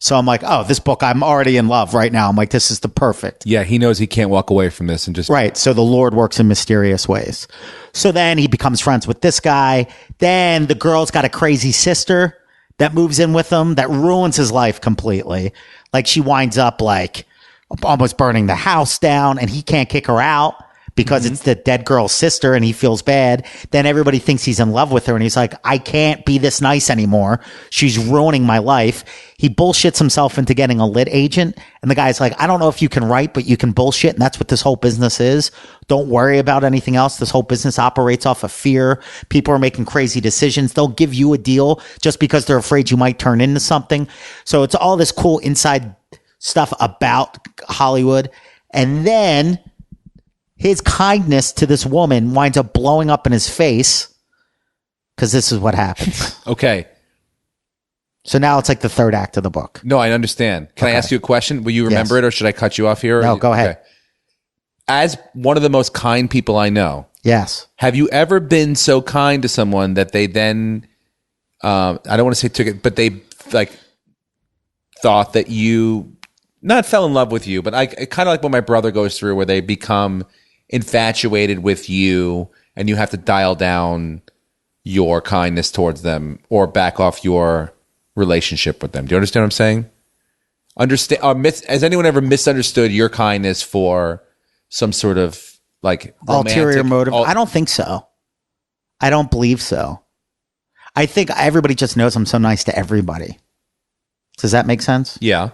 So I'm like, oh, this book, I'm already in love right now. I'm like, this is the perfect. Yeah, he knows he can't walk away from this and just... Right. So the Lord works in mysterious ways. So then he becomes friends with this guy. Then the girl's got a crazy sister that moves in with him that ruins his life completely. Like she winds up like almost burning the house down and he can't kick her out because it's the dead girl's sister and he feels bad. Then everybody thinks he's in love with her and he's like, I can't be this nice anymore. She's ruining my life. He bullshits himself into getting a lit agent. And the guy's like, I don't know if you can write, but you can bullshit. And that's what this whole business is. Don't worry about anything else. This whole business operates off of fear. People are making crazy decisions. They'll give you a deal just because they're afraid you might turn into something. So it's all this cool inside stuff about Hollywood. And then his kindness to this woman winds up blowing up in his face because this is what happens. Okay. So now it's like the third act of the book. No, I understand. Can I ask you a question? Will you remember it or should I cut you off here? No, go ahead. Okay. As one of the most kind people I know. Yes. Have you ever been so kind to someone that they then, I don't want to say took it, but they like thought that you not fell in love with you, but I kind of like what my brother goes through where they become infatuated with you and you have to dial down your kindness towards them or back off your relationship with them. Do you understand what I'm saying? Has anyone ever misunderstood your kindness for some sort of like ulterior motive? I don't think so. I don't believe so. I think everybody just knows I'm so nice to everybody. Does that make sense? Yeah.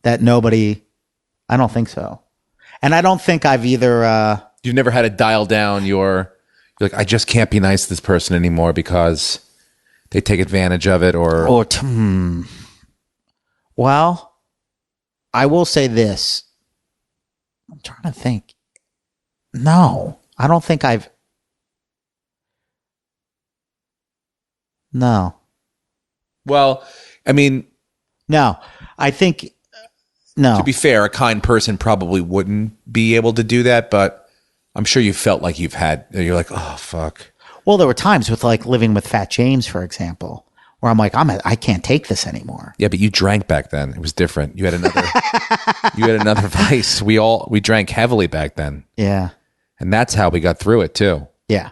That nobody, I don't think so. And I don't think I've either... You've never had to dial down you're like, I just can't be nice to this person anymore because they take advantage of it or... Well, I will say this. I'm trying to think. No, I don't think I've... No. Well, I mean... No, I think... No. To be fair, a kind person probably wouldn't be able to do that, but I'm sure you felt like you're like, oh, fuck. Well, there were times with like living with Fat James, for example, where I'm like, I can't take this anymore. Yeah, but you drank back then. It was different. You had another vice. We drank heavily back then. Yeah. And that's how we got through it too. Yeah.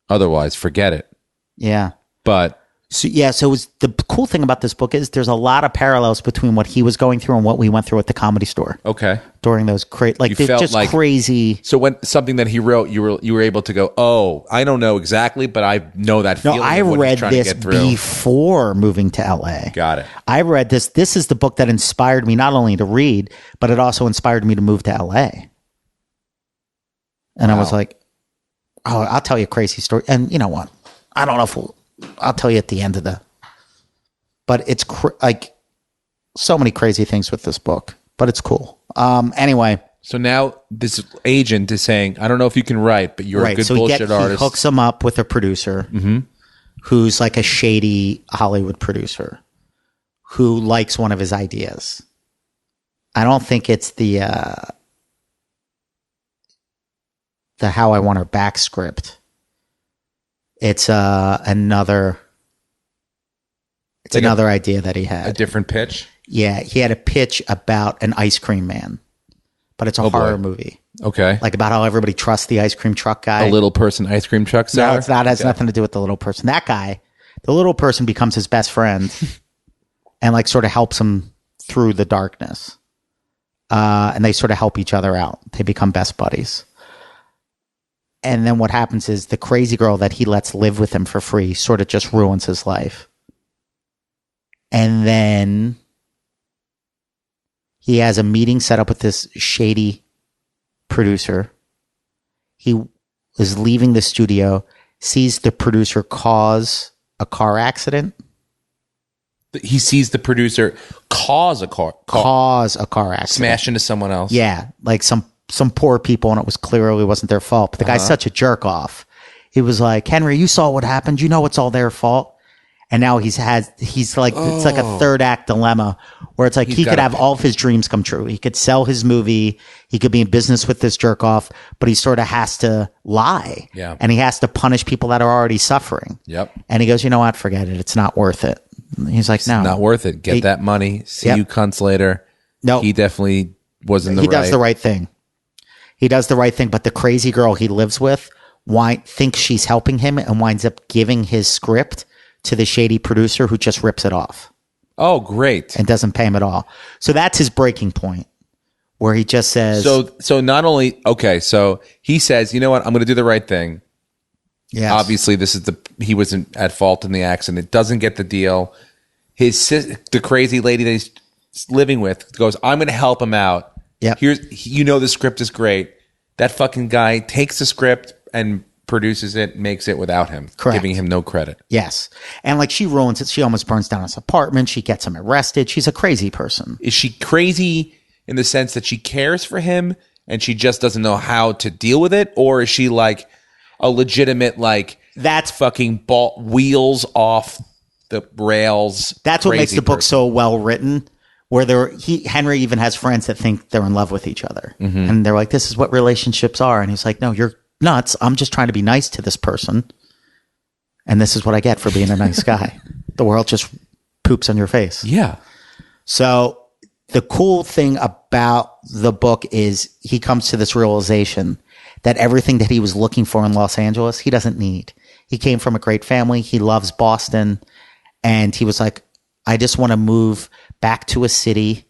Otherwise, forget it. Yeah. But So it was the cool thing about this book is there's a lot of parallels between what he was going through and what we went through at the Comedy Store. Okay. During those they're just like, crazy. So when something that he wrote, you were able to go, oh, I don't know exactly, but I know that feeling. No, I of what read he's trying this to get through. before moving to LA. Got it. I read this. This is the book that inspired me not only to read, but it also inspired me to move to LA. And I was like, oh, I'll tell you a crazy story. And you know what? I don't know if I'll tell you at the end of but it's like so many crazy things with this book, but it's cool. Anyway. So now this agent is saying, I don't know if you can write, but you're a good bullshit artist. He hooks him up with a producer who's like a shady Hollywood producer who likes one of his ideas. I don't think it's the How I Want Her Back script. It's another idea that he had. A different pitch? Yeah, he had a pitch about an ice cream man, but it's a horror movie. Okay. Like about how everybody trusts the ice cream truck guy. A little person ice cream truck seller? No, it's not. It has nothing to do with the little person. That guy, the little person becomes his best friend and like sort of helps him through the darkness. And they sort of help each other out. They become best buddies. And then what happens is the crazy girl that he lets live with him for free sort of just ruins his life. And then he has a meeting set up with this shady producer. He is leaving the studio, sees the producer cause a car accident. He sees the producer cause a car accident. Smash into someone else. Yeah, like some poor people, and it was clearly wasn't their fault. But the guy's such a jerk off. He was like, Henry, you saw what happened. You know it's all their fault. And now he's like, it's like a third act dilemma where it's like he could have all of his dreams come true. He could sell his movie. He could be in business with this jerk off, but he sort of has to lie. Yeah. And he has to punish people that are already suffering. Yep. And he goes, you know what? Forget it. It's not worth it. He's like, no. It's not worth it. Get that money. See you cunts later. No. He definitely wasn't He does the right thing. He does the right thing, but the crazy girl he lives with thinks she's helping him and winds up giving his script to the shady producer who just rips it off. Oh, great. And doesn't pay him at all. So that's his breaking point where he just says... So not only... Okay, so he says, you know what? I'm going to do the right thing. Yeah. Obviously, he wasn't at fault in the accident. Doesn't get the deal. The crazy lady that he's living with goes, I'm going to help him out. Yeah. The script is great. That fucking guy takes the script and produces it, makes it without him. Correct. Giving him no credit. Yes. And like she ruins it. She almost burns down his apartment. She gets him arrested. She's a crazy person. Is she crazy in the sense that she cares for him and she just doesn't know how to deal with it? Or is she like a legitimate, like, that's fucking wheels off the rails? That's what makes the book so well written. Where Henry even has friends that think they're in love with each other. Mm-hmm. And they're like, this is what relationships are. And he's like, no, you're nuts. I'm just trying to be nice to this person. And this is what I get for being a nice guy. The world just poops on your face. Yeah. So the cool thing about the book is he comes to this realization that everything that he was looking for in Los Angeles, he doesn't need. He came from a great family. He loves Boston. And he was like, I just want to move back to a city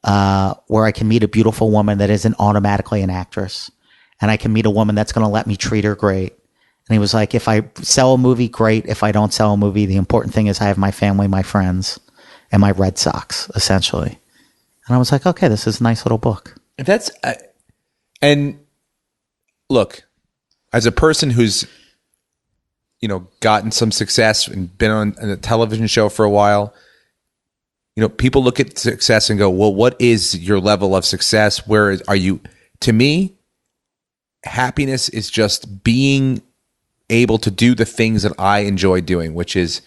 where I can meet a beautiful woman that isn't automatically an actress. And I can meet a woman that's going to let me treat her great. And he was like, if I sell a movie, great. If I don't sell a movie, the important thing is I have my family, my friends, and my Red Sox, essentially. And I was like, okay, this is a nice little book. And look, as a person who's, gotten some success and been on a television show for a while, people look at success and go, well, what is your level of success? Are you? To me, happiness is just being able to do the things that I enjoy doing, which is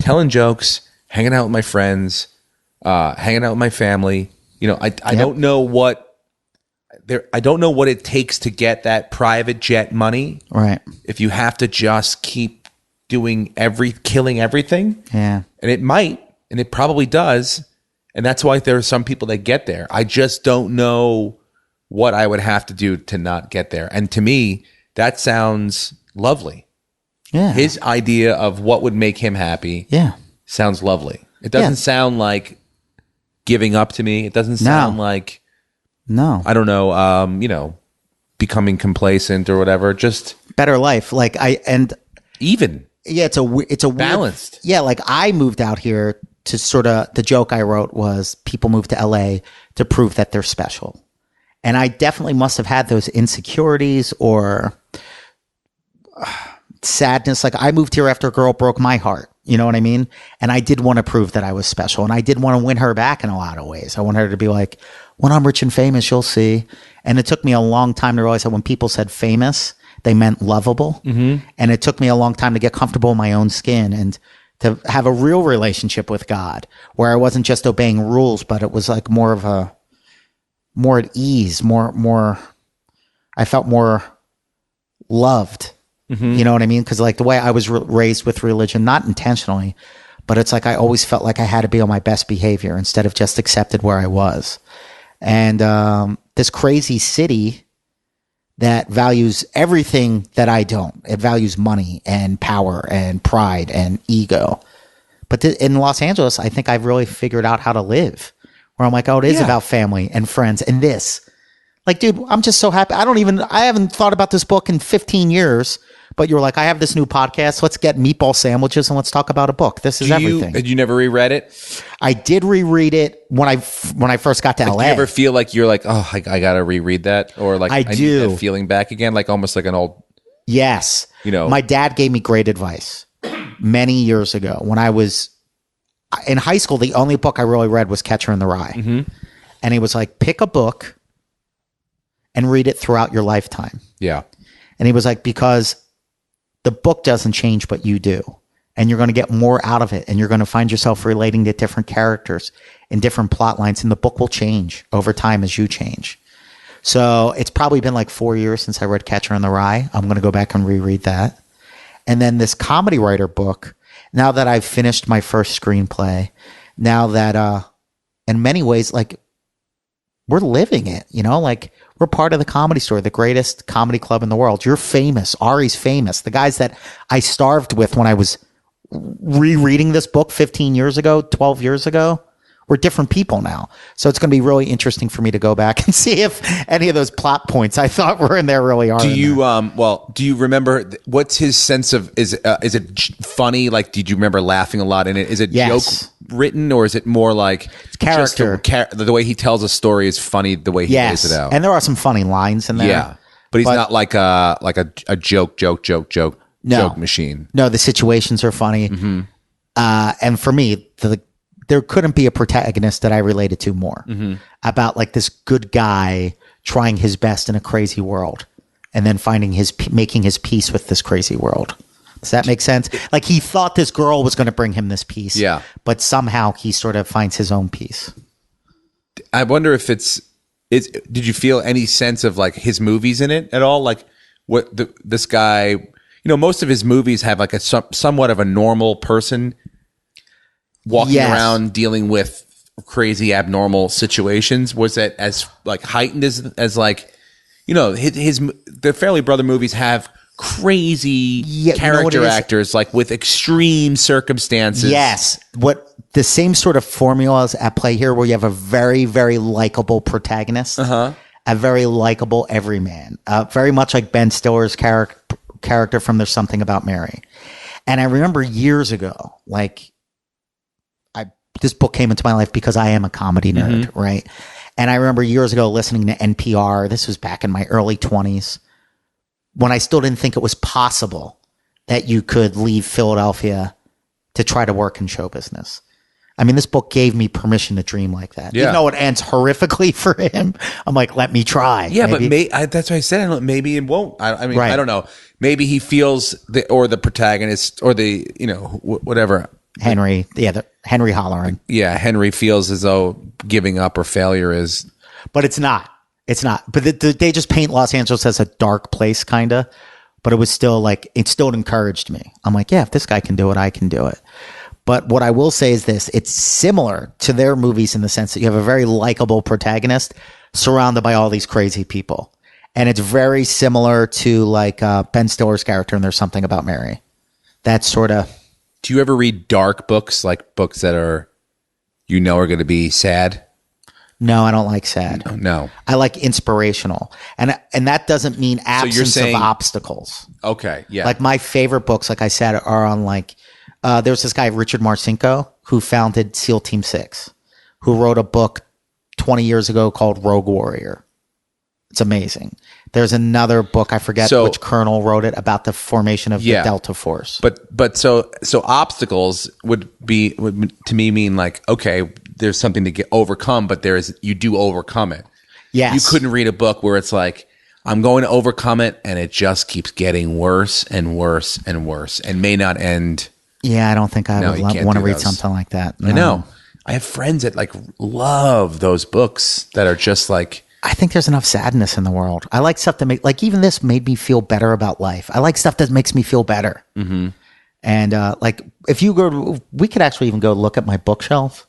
telling jokes, hanging out with my friends, hanging out with my family. I don't know what it takes to get that private jet money. Right. If you have to just keep doing killing everything. Yeah. And it might. And it probably does. And that's why there are some people that get there. I just don't know what I would have to do to not get there. And to me, that sounds lovely. Yeah. His idea of what would make him happy sounds lovely. It doesn't sound like giving up to me. It doesn't sound like, I don't know, becoming complacent or whatever. Just better life. Like even. Yeah, it's a balanced. Weird, like I moved out here to sort of, the joke I wrote was people move to LA to prove that they're special. And I definitely must have had those insecurities or sadness. Like I moved here after a girl broke my heart. You know what I mean? And I did want to prove that I was special. And I did want to win her back in a lot of ways. I want her to be like, when I'm rich and famous, you'll see. And it took me a long time to realize that when people said famous, they meant lovable. Mm-hmm. And it took me a long time to get comfortable in my own skin and to have a real relationship with God where I wasn't just obeying rules, but it was like more at ease, I felt more loved. Mm-hmm. You know what I mean? Because like the way I was raised with religion, not intentionally, but it's like I always felt like I had to be on my best behavior instead of just accepted where I was. And this crazy city that values everything that I don't. It values money and power and pride and ego. But in Los Angeles, I think I've really figured out how to live. Where I'm like, oh, it is about family and friends and this. Like, dude, I'm just so happy. I haven't thought about this book in 15 years. But you were like, I have this new podcast. Let's get meatball sandwiches and let's talk about a book. This is everything. Did you never reread it? I did reread it when I first got to LA. Do you ever feel like you're like, oh, I got to reread that? Or like, I do. Need that feeling back again? Like almost like an old. Yes. My dad gave me great advice many years ago. When I was in high school, the only book I really read was Catcher in the Rye. Mm-hmm. And he was like, pick a book and read it throughout your lifetime. Yeah. And he was like, because the book doesn't change, but you do. And you're going to get more out of it. And you're going to find yourself relating to different characters and different plot lines. And the book will change over time as you change. So it's probably been like 4 years since I read Catcher in the Rye. I'm going to go back and reread that. And then this comedy writer book, now that I've finished my first screenplay, now that in many ways, like, we're living it, like we're part of the Comedy Store, the greatest comedy club in the world. You're famous. Ari's famous. The guys that I starved with when I was rereading this book 15 years ago, 12 years ago, we're different people now. So it's going to be really interesting for me to go back and see if any of those plot points I thought were in there really are. Do you remember what's his sense of, is it funny? Like, did you remember laughing a lot in it? Is it joke written or is it more like it's character? The way he tells a story is funny the way he lays it out. And there are some funny lines in there. Yeah. But he's not like a joke machine. No, the situations are funny. Mm-hmm. And for me, there couldn't be a protagonist that I related to more about like this good guy trying his best in a crazy world and then making his peace with this crazy world. Does that make sense? Like he thought this girl was going to bring him this peace. Yeah. But somehow he sort of finds his own peace. I wonder if did you feel any sense of like his movies in it at all? Like this guy, most of his movies have like a somewhat of a normal person walking around dealing with crazy abnormal situations. Was that as like heightened as like, the Farrelly brother movies have crazy character actors like with extreme circumstances. Yes. The same sort of formulas at play here where you have a very, very likable protagonist, a very likable everyman, very much like Ben Stiller's character from There's Something About Mary. And I remember years ago, like, this book came into my life because I am a comedy nerd, right? And I remember years ago listening to NPR. This was back in my early 20s when I still didn't think it was possible that you could leave Philadelphia to try to work in show business. I mean, this book gave me permission to dream like that. Yeah. Even though it ends horrifically for him, I'm like, let me try. Yeah, maybe. But that's why I said maybe it won't. I mean, right. I don't know. Maybe he feels the protagonist or the, whatever. Henry Holleran. Yeah, Henry feels as though giving up or failure is. But it's not. It's not. But they just paint Los Angeles as a dark place, kind of. But it was still like, it still encouraged me. I'm like, yeah, if this guy can do it, I can do it. But what I will say is this. It's similar to their movies in the sense that you have a very likable protagonist surrounded by all these crazy people. And it's very similar to like Ben Stiller's character in There's Something About Mary. that sort of. Do you ever read dark books, like books that are going to be sad? No, I don't like sad. No. I like inspirational. And that doesn't mean absence of obstacles. Okay, yeah. Like my favorite books, like I said, are on like, there's this guy, Richard Marcinko, who founded SEAL Team 6, who wrote a book 20 years ago called Rogue Warrior. It's amazing. There's another book, I forget which colonel wrote it, about the formation of the Delta Force. But so obstacles would to me mean like, okay, there's something to get overcome, but you do overcome it. Yes. You couldn't read a book where it's like, I'm going to overcome it, and it just keeps getting worse and worse and worse and may not end. Yeah, I don't think I would want to read something like that. No. I know. I have friends that like love those books that are just like. I think there's enough sadness in the world. I like stuff that like even this made me feel better about life. I like stuff that makes me feel better. Mm-hmm. And like if you we could actually even go look at my bookshelf,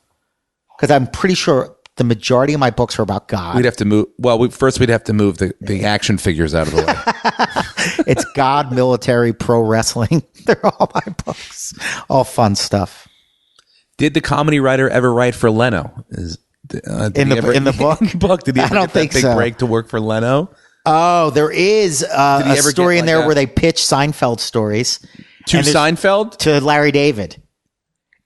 because I'm pretty sure the majority of my books are about God. We'd have to move. Well, first we'd have to move the action figures out of the way. It's God, military, pro wrestling. They're all my books. All fun stuff. Did the comedy writer ever write for Leno? In the book? Did he ever get that big break to work for Leno? Oh, there is a story in there where they pitch Seinfeld stories. To Seinfeld? To Larry David.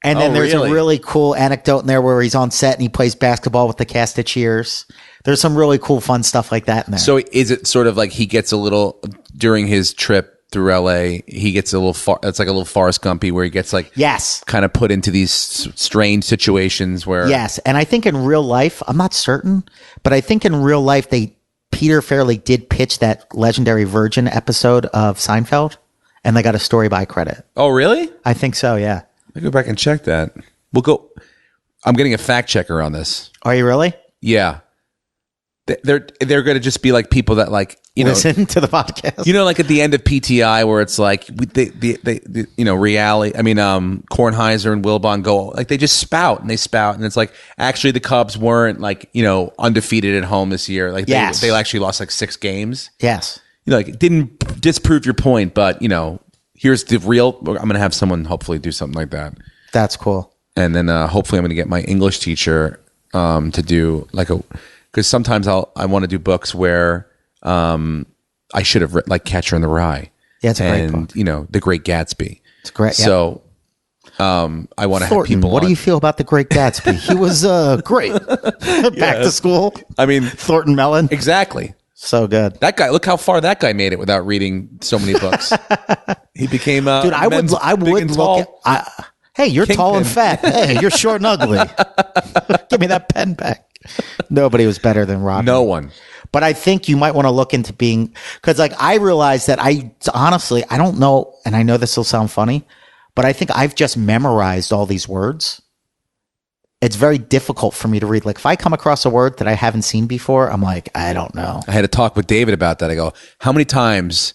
And then there's a really cool anecdote in there where he's on set and he plays basketball with the cast of Cheers. There's some really cool, fun stuff like that in there. So is it sort of like he gets a little, during his trip through LA, he gets a little, it's like a little Forrest Gumpy where he gets like, yes, kind of put into these strange situations where. Yes. And I think in real life, I'm not certain, but I think in real life, Peter Farrelly did pitch that legendary Virgin episode of Seinfeld, and they got a story by credit. Oh, really? I think so. Yeah. I go back and check that. I'm getting a fact checker on this. Are you really? Yeah. They're going to just be like people that like, listen to the podcast. Like at the end of PTI where it's like reality. I mean, Kornheiser and Wilbon go like they just spout and it's like actually the Cubs weren't like undefeated at home this year. Like they actually lost like 6 games. Yes. Like it didn't disprove your point, but here's the real. I'm going to have someone hopefully do something like that. That's cool. And then hopefully I'm going to get my English teacher to do like because sometimes I want to do books where I should have written like Catcher in the Rye. Yeah, it's a great book. The Great Gatsby. It's great. So I want to have people. What do you feel about The Great Gatsby? He was great. Back to school. I mean, Thornton Mellon. Exactly. So good. That guy. Look how far that guy made it without reading so many books. He became dude. I would look at. Hey, you're tall and fat. Hey, you're short and ugly. Give me that pen back. Nobody was better than Rodney. No one. But I think you might want to look into being, because like I realized that I don't know, and I know this will sound funny, but I think I've just memorized all these words. It's very difficult for me to read. Like if I come across a word that I haven't seen before, I'm like, I don't know. I had a talk with David about that. I go, how many times,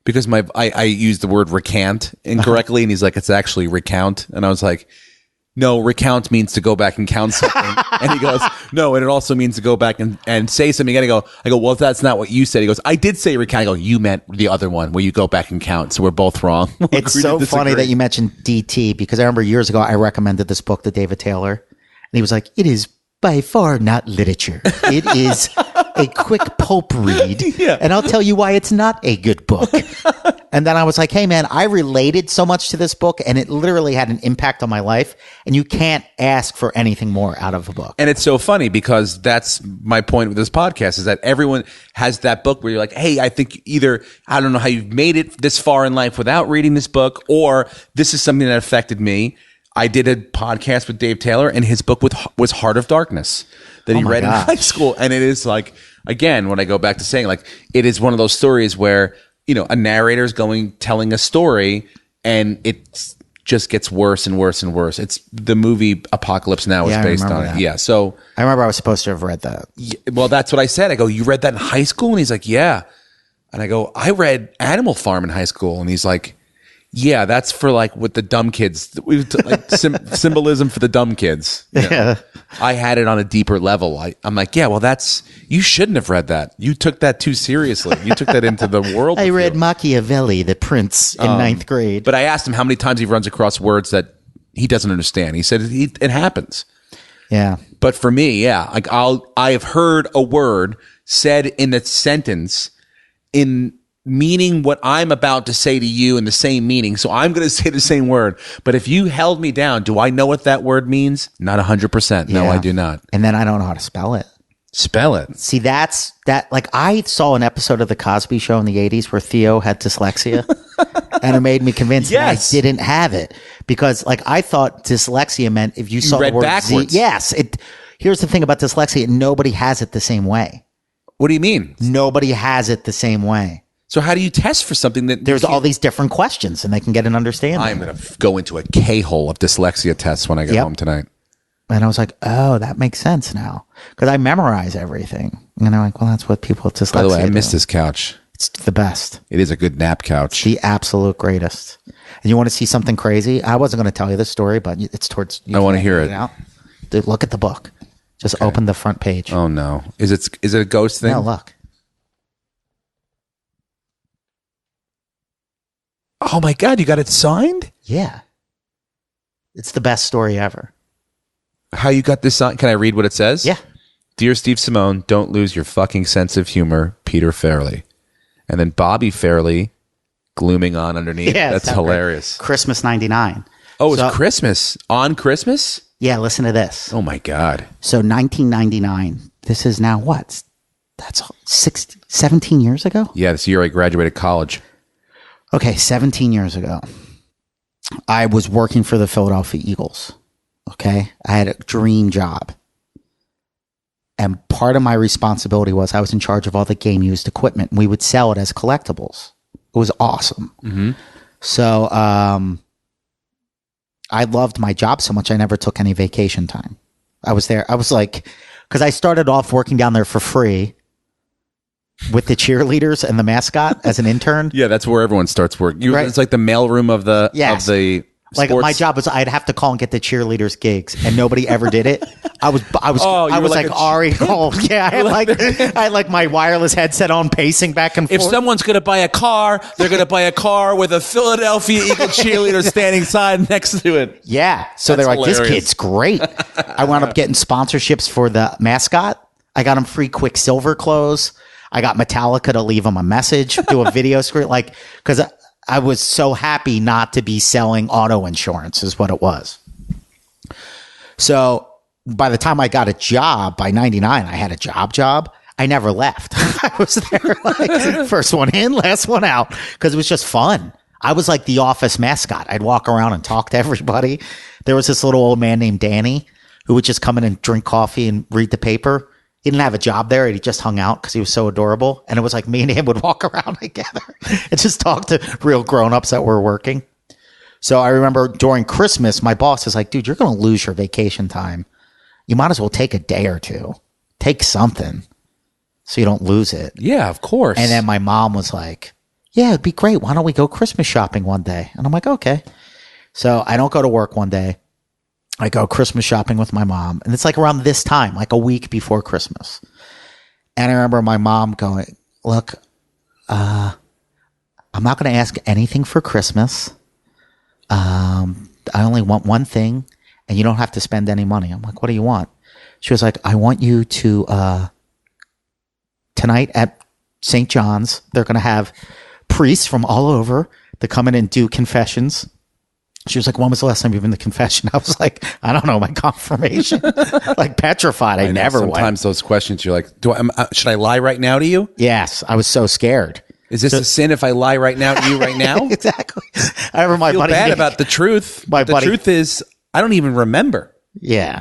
because I used the word recant incorrectly, and he's like, it's actually recount. And I was like, no, recount means to go back and count something. And he goes, no, and it also means to go back and say something. And I go, well, that's not what you said. He goes, I did say recount. I go, you meant the other one where you go back and count. So we're both wrong. It's so funny that you mentioned DT, because I remember years ago I recommended this book to David Taylor, and he was like, it is by far not literature. It is a quick pulp read. Yeah. And I'll tell you why it's not a good book. And then I was like, hey, man, I related so much to this book, and it literally had an impact on my life. And you can't ask for anything more out of a book. And it's so funny because that's my point with this podcast is that everyone has that book where you're like, hey, I think either, I don't know how you've made it this far in life without reading this book, or this is something that affected me. I did a podcast with Dave Taylor, and his book was Heart of Darkness that he read in high school. And it is like, again, when I go back to saying, like, it is one of those stories where, a narrator is telling a story, and it just gets worse and worse and worse. It's the movie Apocalypse Now is based on it. Yeah. So I remember I was supposed to have read that. Well, that's what I said. I go, you read that in high school? And he's like, yeah. And I go, I read Animal Farm in high school. And he's like, Yeah, that's for like with the dumb kids. Like symbolism for the dumb kids. You know? Yeah. I had it on a deeper level. I'm like, yeah, well, you shouldn't have read that. You took that too seriously. You took that into the world. I read Machiavelli, the Prince, in ninth grade. But I asked him how many times he runs across words that he doesn't understand. He said it happens. Yeah. But for me, yeah, like I have heard a word said in a sentence in meaning what I'm about to say to you in the same meaning. So I'm going to say the same word. But if you held me down, do I know what that word means? Not 100%. No, I do not. And then I don't know how to spell it. Spell it. See, that's that. Like, I saw an episode of The Cosby Show in the 80s where Theo had dyslexia, and it made me convinced that I didn't have it, because, like, I thought dyslexia meant if you saw read the word backwards. Z. Yes. Here's the thing about dyslexia: nobody has it the same way. What do you mean? Nobody has it the same way. So how do you test for something that there's all these different questions, and they can get an understanding? I'm going to go into a K-hole of dyslexia tests when I get home tonight. And I was like, oh, that makes sense now, because I memorize everything. And I'm like, well, that's what people with dyslexia By the way, I do. miss this couch. It's the best. It is a good nap couch. The absolute greatest. And you want to see something crazy? I wasn't going to tell you this story, but it's towards. I want to hear it. Dude, look at the book. Just open the front page. Oh no! Is it a ghost thing? No, look. Oh my God! You got it signed? Yeah. It's the best story ever. How you got this signed? Can I read what it says? Yeah. Dear Steve Simeone, don't lose your fucking sense of humor, Peter Farrelly. And then Bobby Farrelly glooming on underneath. Yeah, that's hilarious. Christmas 99. Oh, it's Christmas. On Christmas? Yeah, listen to this. Oh my God. So 1999. This is now what? That's 17 years ago? Yeah, this year I graduated college. Okay, 17 years ago. I was working for the Philadelphia Eagles. Okay? I had a dream job. And part of my responsibility was I was in charge of all the game used equipment. We would sell it as collectibles. It was awesome. Mm-hmm. So I loved my job so much I never took any vacation time. I was there. I was like, because I started off working down there for free with the cheerleaders and the mascot as an intern. Yeah, that's where everyone starts work. Right. It's like the mailroom of the like sports. My job was I'd have to call and get the cheerleaders gigs, and nobody ever did it. I was like Ari Gold. Yeah, I had like my wireless headset on, pacing back and forth. If someone's going to buy a car, they're going to buy a car with a Philadelphia Eagle cheerleader standing side next to it. Yeah, so they're like, hilarious. This kid's great. I wound up getting sponsorships for the mascot. I got him free Quicksilver clothes. I got Metallica to leave him a message, do a video script, like, because I was so happy not to be selling auto insurance is what it was. So by the time I got a job, by 99, I had a job. I never left. I was there like first one in, last one out, because it was just fun. I was like the office mascot. I'd walk around and talk to everybody. There was this little old man named Danny who would just come in and drink coffee and read the paper. He didn't have a job there. He just hung out because he was so adorable. And it was like me and him would walk around together and just talk to real grown-ups that were working. So I remember during Christmas, my boss is like, dude, you're going to lose your vacation time. You might as well take a day or two. Take something so you don't lose it. Yeah, of course. And then my mom was like, yeah, it'd be great. Why don't we go Christmas shopping one day? And I'm like, okay. So I don't go to work one day. I go Christmas shopping with my mom. And it's like around this time, like a week before Christmas. And I remember my mom going, look, I'm not going to ask anything for Christmas. I only want one thing, and you don't have to spend any money. I'm like, what do you want? She was like, I want you to, tonight at St. John's, they're going to have priests from all over to come in and do confessions. She was like, when was the last time you've been to confession? I was like, I don't know, my confirmation. Like petrified. I never went. Sometimes those questions, you're like, should I lie right now to you? Yes. I was so scared. Is this a sin if I lie right now to you right now? Exactly. I remember my buddy. Bad about the truth. The truth is, I don't even remember. Yeah.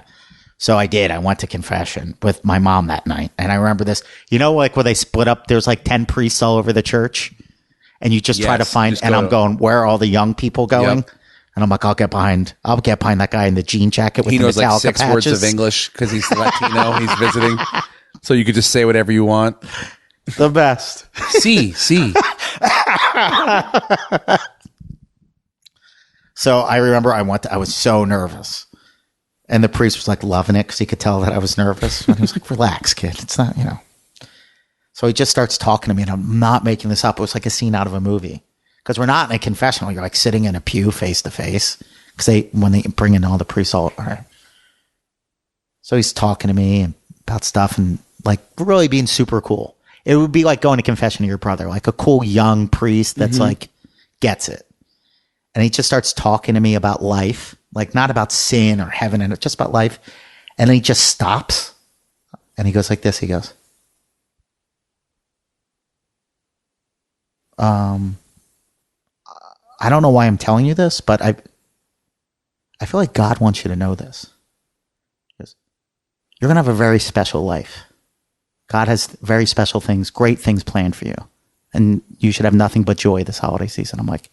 So I did. I went to confession with my mom that night. And I remember this, you know, like where they split up, there's like 10 priests all over the church. And you just try to find, and I'm going, where are all the young people going? Yep. And I'm like, I'll get behind that guy in the jean jacket with the Metallica patches. He knows like 6 words of English because he's Latino. He's visiting. So you could just say whatever you want. The best. See. So I remember I was so nervous. And the priest was like loving it because he could tell that I was nervous. And he was like, relax, kid. It's not, So he just starts talking to me, and I'm not making this up. It was like a scene out of a movie. Because we're not in a confessional. You're like sitting in a pew face to face. Because when they bring in all the priests, all right. So he's talking to me about stuff and like really being super cool. It would be like going to confession to your brother, like a cool young priest that's like gets it. And he just starts talking to me about life. Like not about sin or heaven, and just about life. And then he just stops and he goes like this. He goes, I don't know why I'm telling you this, but I feel like God wants you to know this. He goes, you're going to have a very special life. God has very special things, great things planned for you. And you should have nothing but joy this holiday season. I'm like,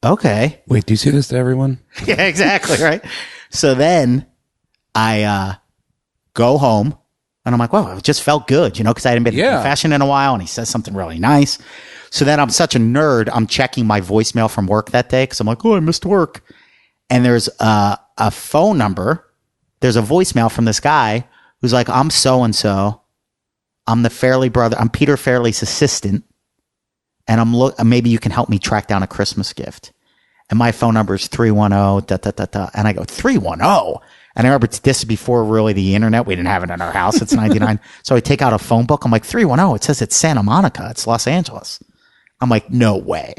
okay. Wait, do you say this to everyone? Yeah, exactly. Right. So then I go home and I'm like, wow, it just felt good, because I hadn't been to confession in a while, and he says something really nice. So then I'm such a nerd. I'm checking my voicemail from work that day because I'm like, oh, I missed work. And there's a phone number. There's a voicemail from this guy who's like, I'm so-and-so. I'm the Farrelly brother. I'm Peter Farrelly's assistant. And maybe you can help me track down a Christmas gift. And my phone number is 310 . And I go, 310? And I remember this is before really the internet. We didn't have it in our house. It's 99. So I take out a phone book. I'm like, 310. It says it's Santa Monica. It's Los Angeles. I'm like, no way.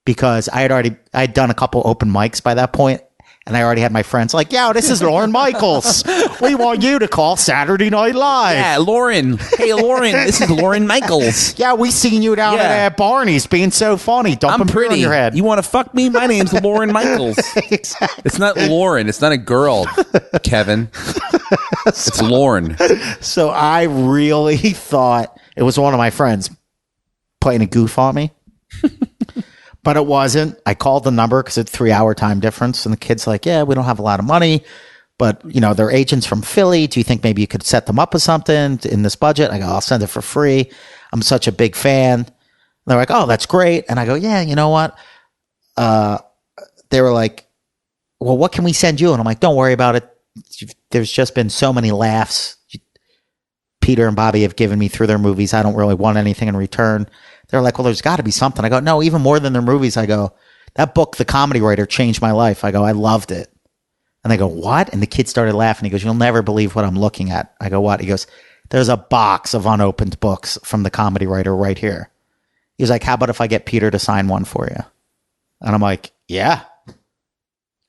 Because I had done a couple open mics by that point. And I already had my friends like, yeah, this is Lauren Michaels. We want you to call Saturday Night Live. Yeah, Lauren. Hey, Lauren, this is Lauren Michaels. Yeah, we seen you down at Barney's being so funny. Dumping beer on your head. You want to fuck me? My name's Lauren Michaels. Exactly. It's not Lauren. It's not a girl, Kevin. It's Lauren. So I really thought it was one of my friends playing a goof on me. But it wasn't. I called the number because it's a 3-hour time difference. And the kid's like, yeah, we don't have a lot of money. But, they're agents from Philly. Do you think maybe you could set them up with something in this budget? I go, I'll send it for free. I'm such a big fan. And they're like, oh, that's great. And I go, yeah, you know what? They were like, well, what can we send you? And I'm like, don't worry about it. There's just been so many laughs. Peter and Bobby have given me through their movies. I don't really want anything in return. They're like, well, there's got to be something. I go, no, even more than their movies. I go, that book, The Comedy Writer, changed my life. I go, I loved it. And they go, what? And the kid started laughing. He goes, you'll never believe what I'm looking at. I go, what? He goes, there's a box of unopened books from The Comedy Writer right here. He was like, how about if I get Peter to sign one for you? And I'm like, yeah.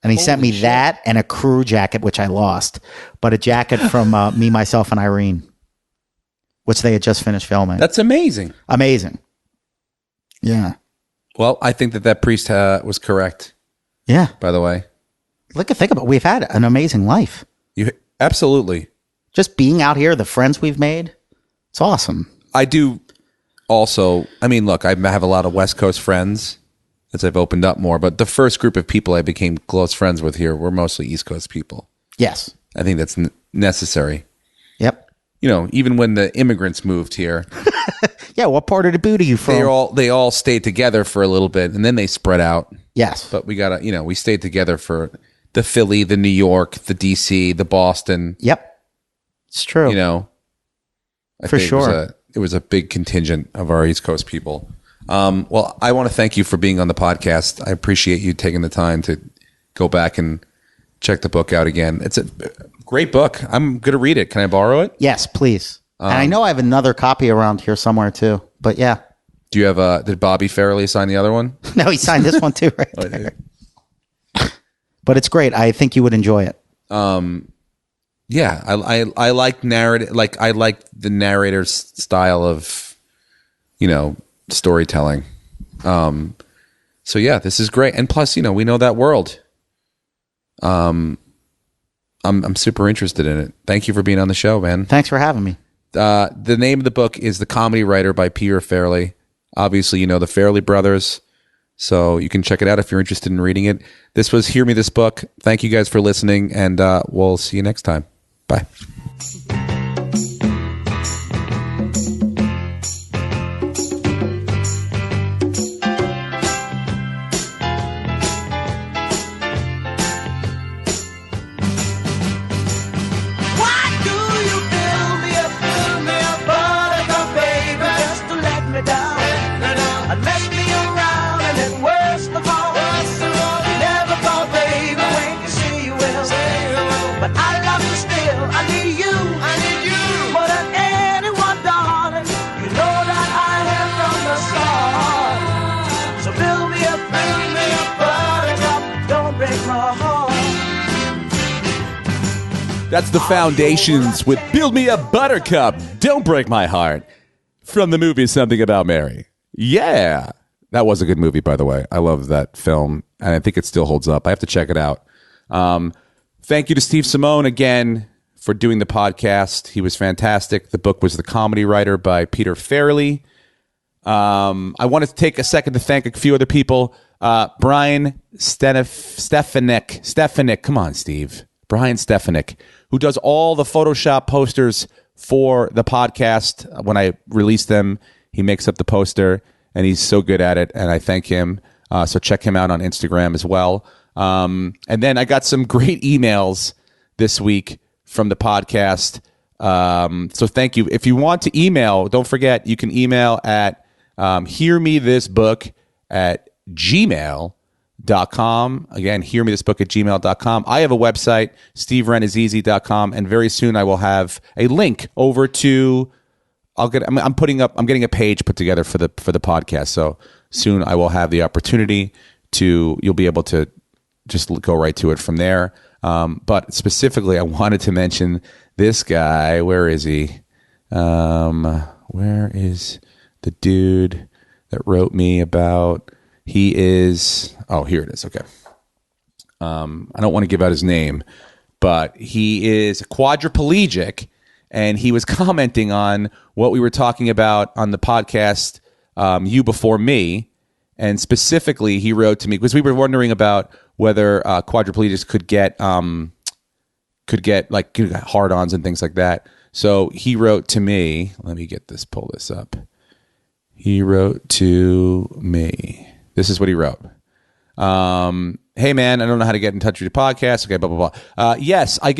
And he sent me that and a crew jacket, which I lost, but a jacket from Me, Myself, and Irene, which they had just finished filming. That's amazing. Amazing. Yeah. Well, I think that priest was correct. Yeah. By the way. Think about it. We've had an amazing life. Absolutely. Just being out here, the friends we've made, it's awesome. I do also, look, I have a lot of West Coast friends as I've opened up more, but the first group of people I became close friends with here were mostly East Coast people. Yes. I think that's necessary. Yep. Even when the immigrants moved here. Yeah, what part of the boot are you from? They all stayed together for a little bit, and then they spread out. Yes. But we we stayed together for the Philly, the New York, the DC, the Boston. Yep. It's true. For sure. It was a big contingent of our East Coast people. Well, I want to thank you for being on the podcast. I appreciate you taking the time to go back and check the book out again. It's a great book. I'm going to read it. Can I borrow it? Yes, please. And I know I have another copy around here somewhere too. But yeah. Do you have did Bobby Farrelly sign the other one? No, he signed this one too right there. But it's great. I think you would enjoy it. Yeah, I like narrative. Like I like the narrator's style of, storytelling. So yeah, this is great. And plus, we know that world. I'm super interested in it. Thank you for being on the show, man. Thanks for having me. The name of the book is The Comedy Writer by Peter Farrelly. Obviously, the Farrelly brothers. So you can check it out if you're interested in reading it. This was Hear Me This Book. Thank you guys for listening, and we'll see you next time. Bye. That's the Foundations with Build Me a Buttercup, Don't Break My Heart, from the movie Something About Mary. Yeah. That was a good movie, by the way. I love that film, and I think it still holds up. I have to check it out. Thank you to Steve Simeone again for doing the podcast. He was fantastic. The book was The Comedy Writer by Peter Farrelly. I wanted to take a second to thank a few other people. Brian Stefanik. Come on, Steve. Brian Stefanik, who does all the Photoshop posters for the podcast. When I release them, he makes up the poster, and he's so good at it, and I thank him. So check him out on Instagram as well. And then I got some great emails this week from the podcast. So thank you. If you want to email, don't forget, you can email at hearmethisbook@gmail.com. Again, hearmethisbook@gmail.com. I have a website, steverannazzisi.com, and very soon I will have a link over to I'm getting a page put together for the podcast. So soon I will have the opportunity you'll be able to just go right to it from there. But specifically, I wanted to mention this guy. Where is he? Where is the dude that wrote me about? He is, here it is. Okay. I don't want to give out his name, but he is quadriplegic, and he was commenting on what we were talking about on the podcast, You Before Me. And specifically, he wrote to me because we were wondering about whether quadriplegics could get like hard-ons and things like that. So he wrote to me. Let me pull this up. He wrote to me. This is what he wrote. Hey man, I don't know how to get in touch with your podcast. Okay, blah blah blah. Yes, I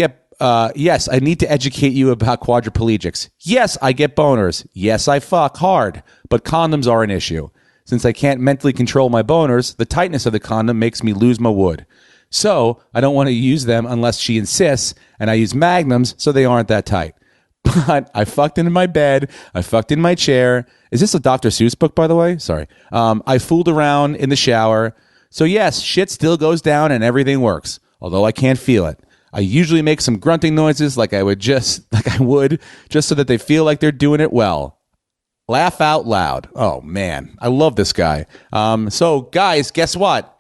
need to educate you about quadriplegics. Yes, I get boners. Yes, I fuck hard, but condoms are an issue. Since I can't mentally control my boners, the tightness of the condom makes me lose my wood. So I don't want to use them unless she insists, and I use magnums so they aren't that tight. But I fucked in my bed. I fucked in my chair. Is this a Dr. Seuss book, by the way? Sorry. I fooled around in the shower. So yes, shit still goes down and everything works, although I can't feel it. I usually make some grunting noises like I would just so that they feel like they're doing it well. Laugh out loud. Oh man, I love this guy. So guys, guess what?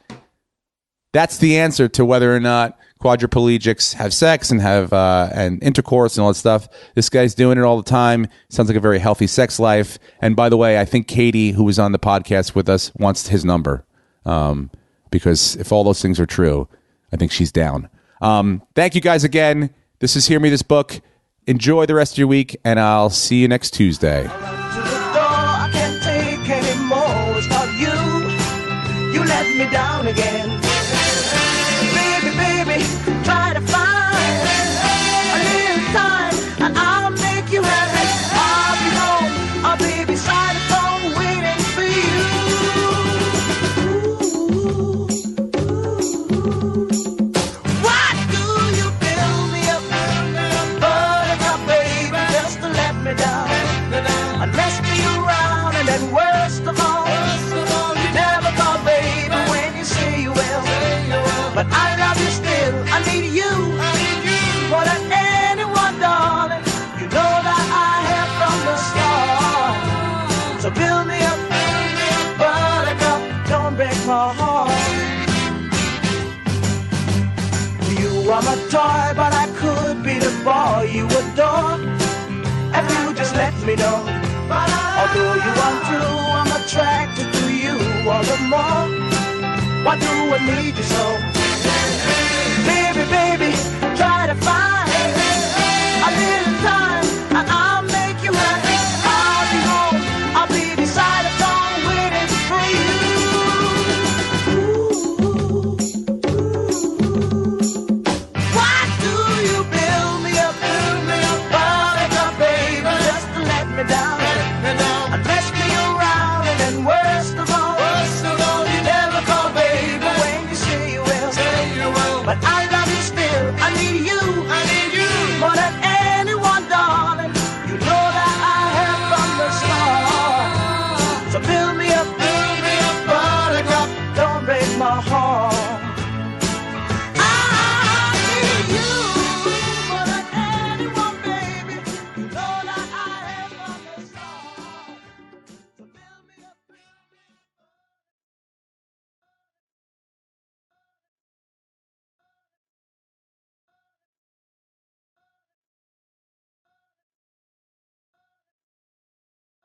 That's the answer to whether or not quadriplegics have sex and have and intercourse and all that stuff. This guy's doing it all the time. Sounds like a very healthy sex life. And by the way, I think Katie, who was on the podcast with us, wants his number. Because if all those things are true, I think she's down. Thank you guys again. This is Hear Me This Book. Enjoy the rest of your week, and I'll see you next Tuesday. I can't take anymore. It's not you. You let me down again. Baby, try to find a little time, and I'll make you happy. I'll be home. I'll be beside the phone waiting for you. Why do you fill me up, buttercup, baby, just to let me down? And mess me around, and then worst of all, you never call, baby, when you say you will. But I love you still, I need you, more than anyone, darling. You know that I have from the start. So build me up, buttercup, don't break my heart. You are my toy, but I could be the boy you adore, if you just let me know. Although you are true, I'm attracted to you all the more. Why do I need you so?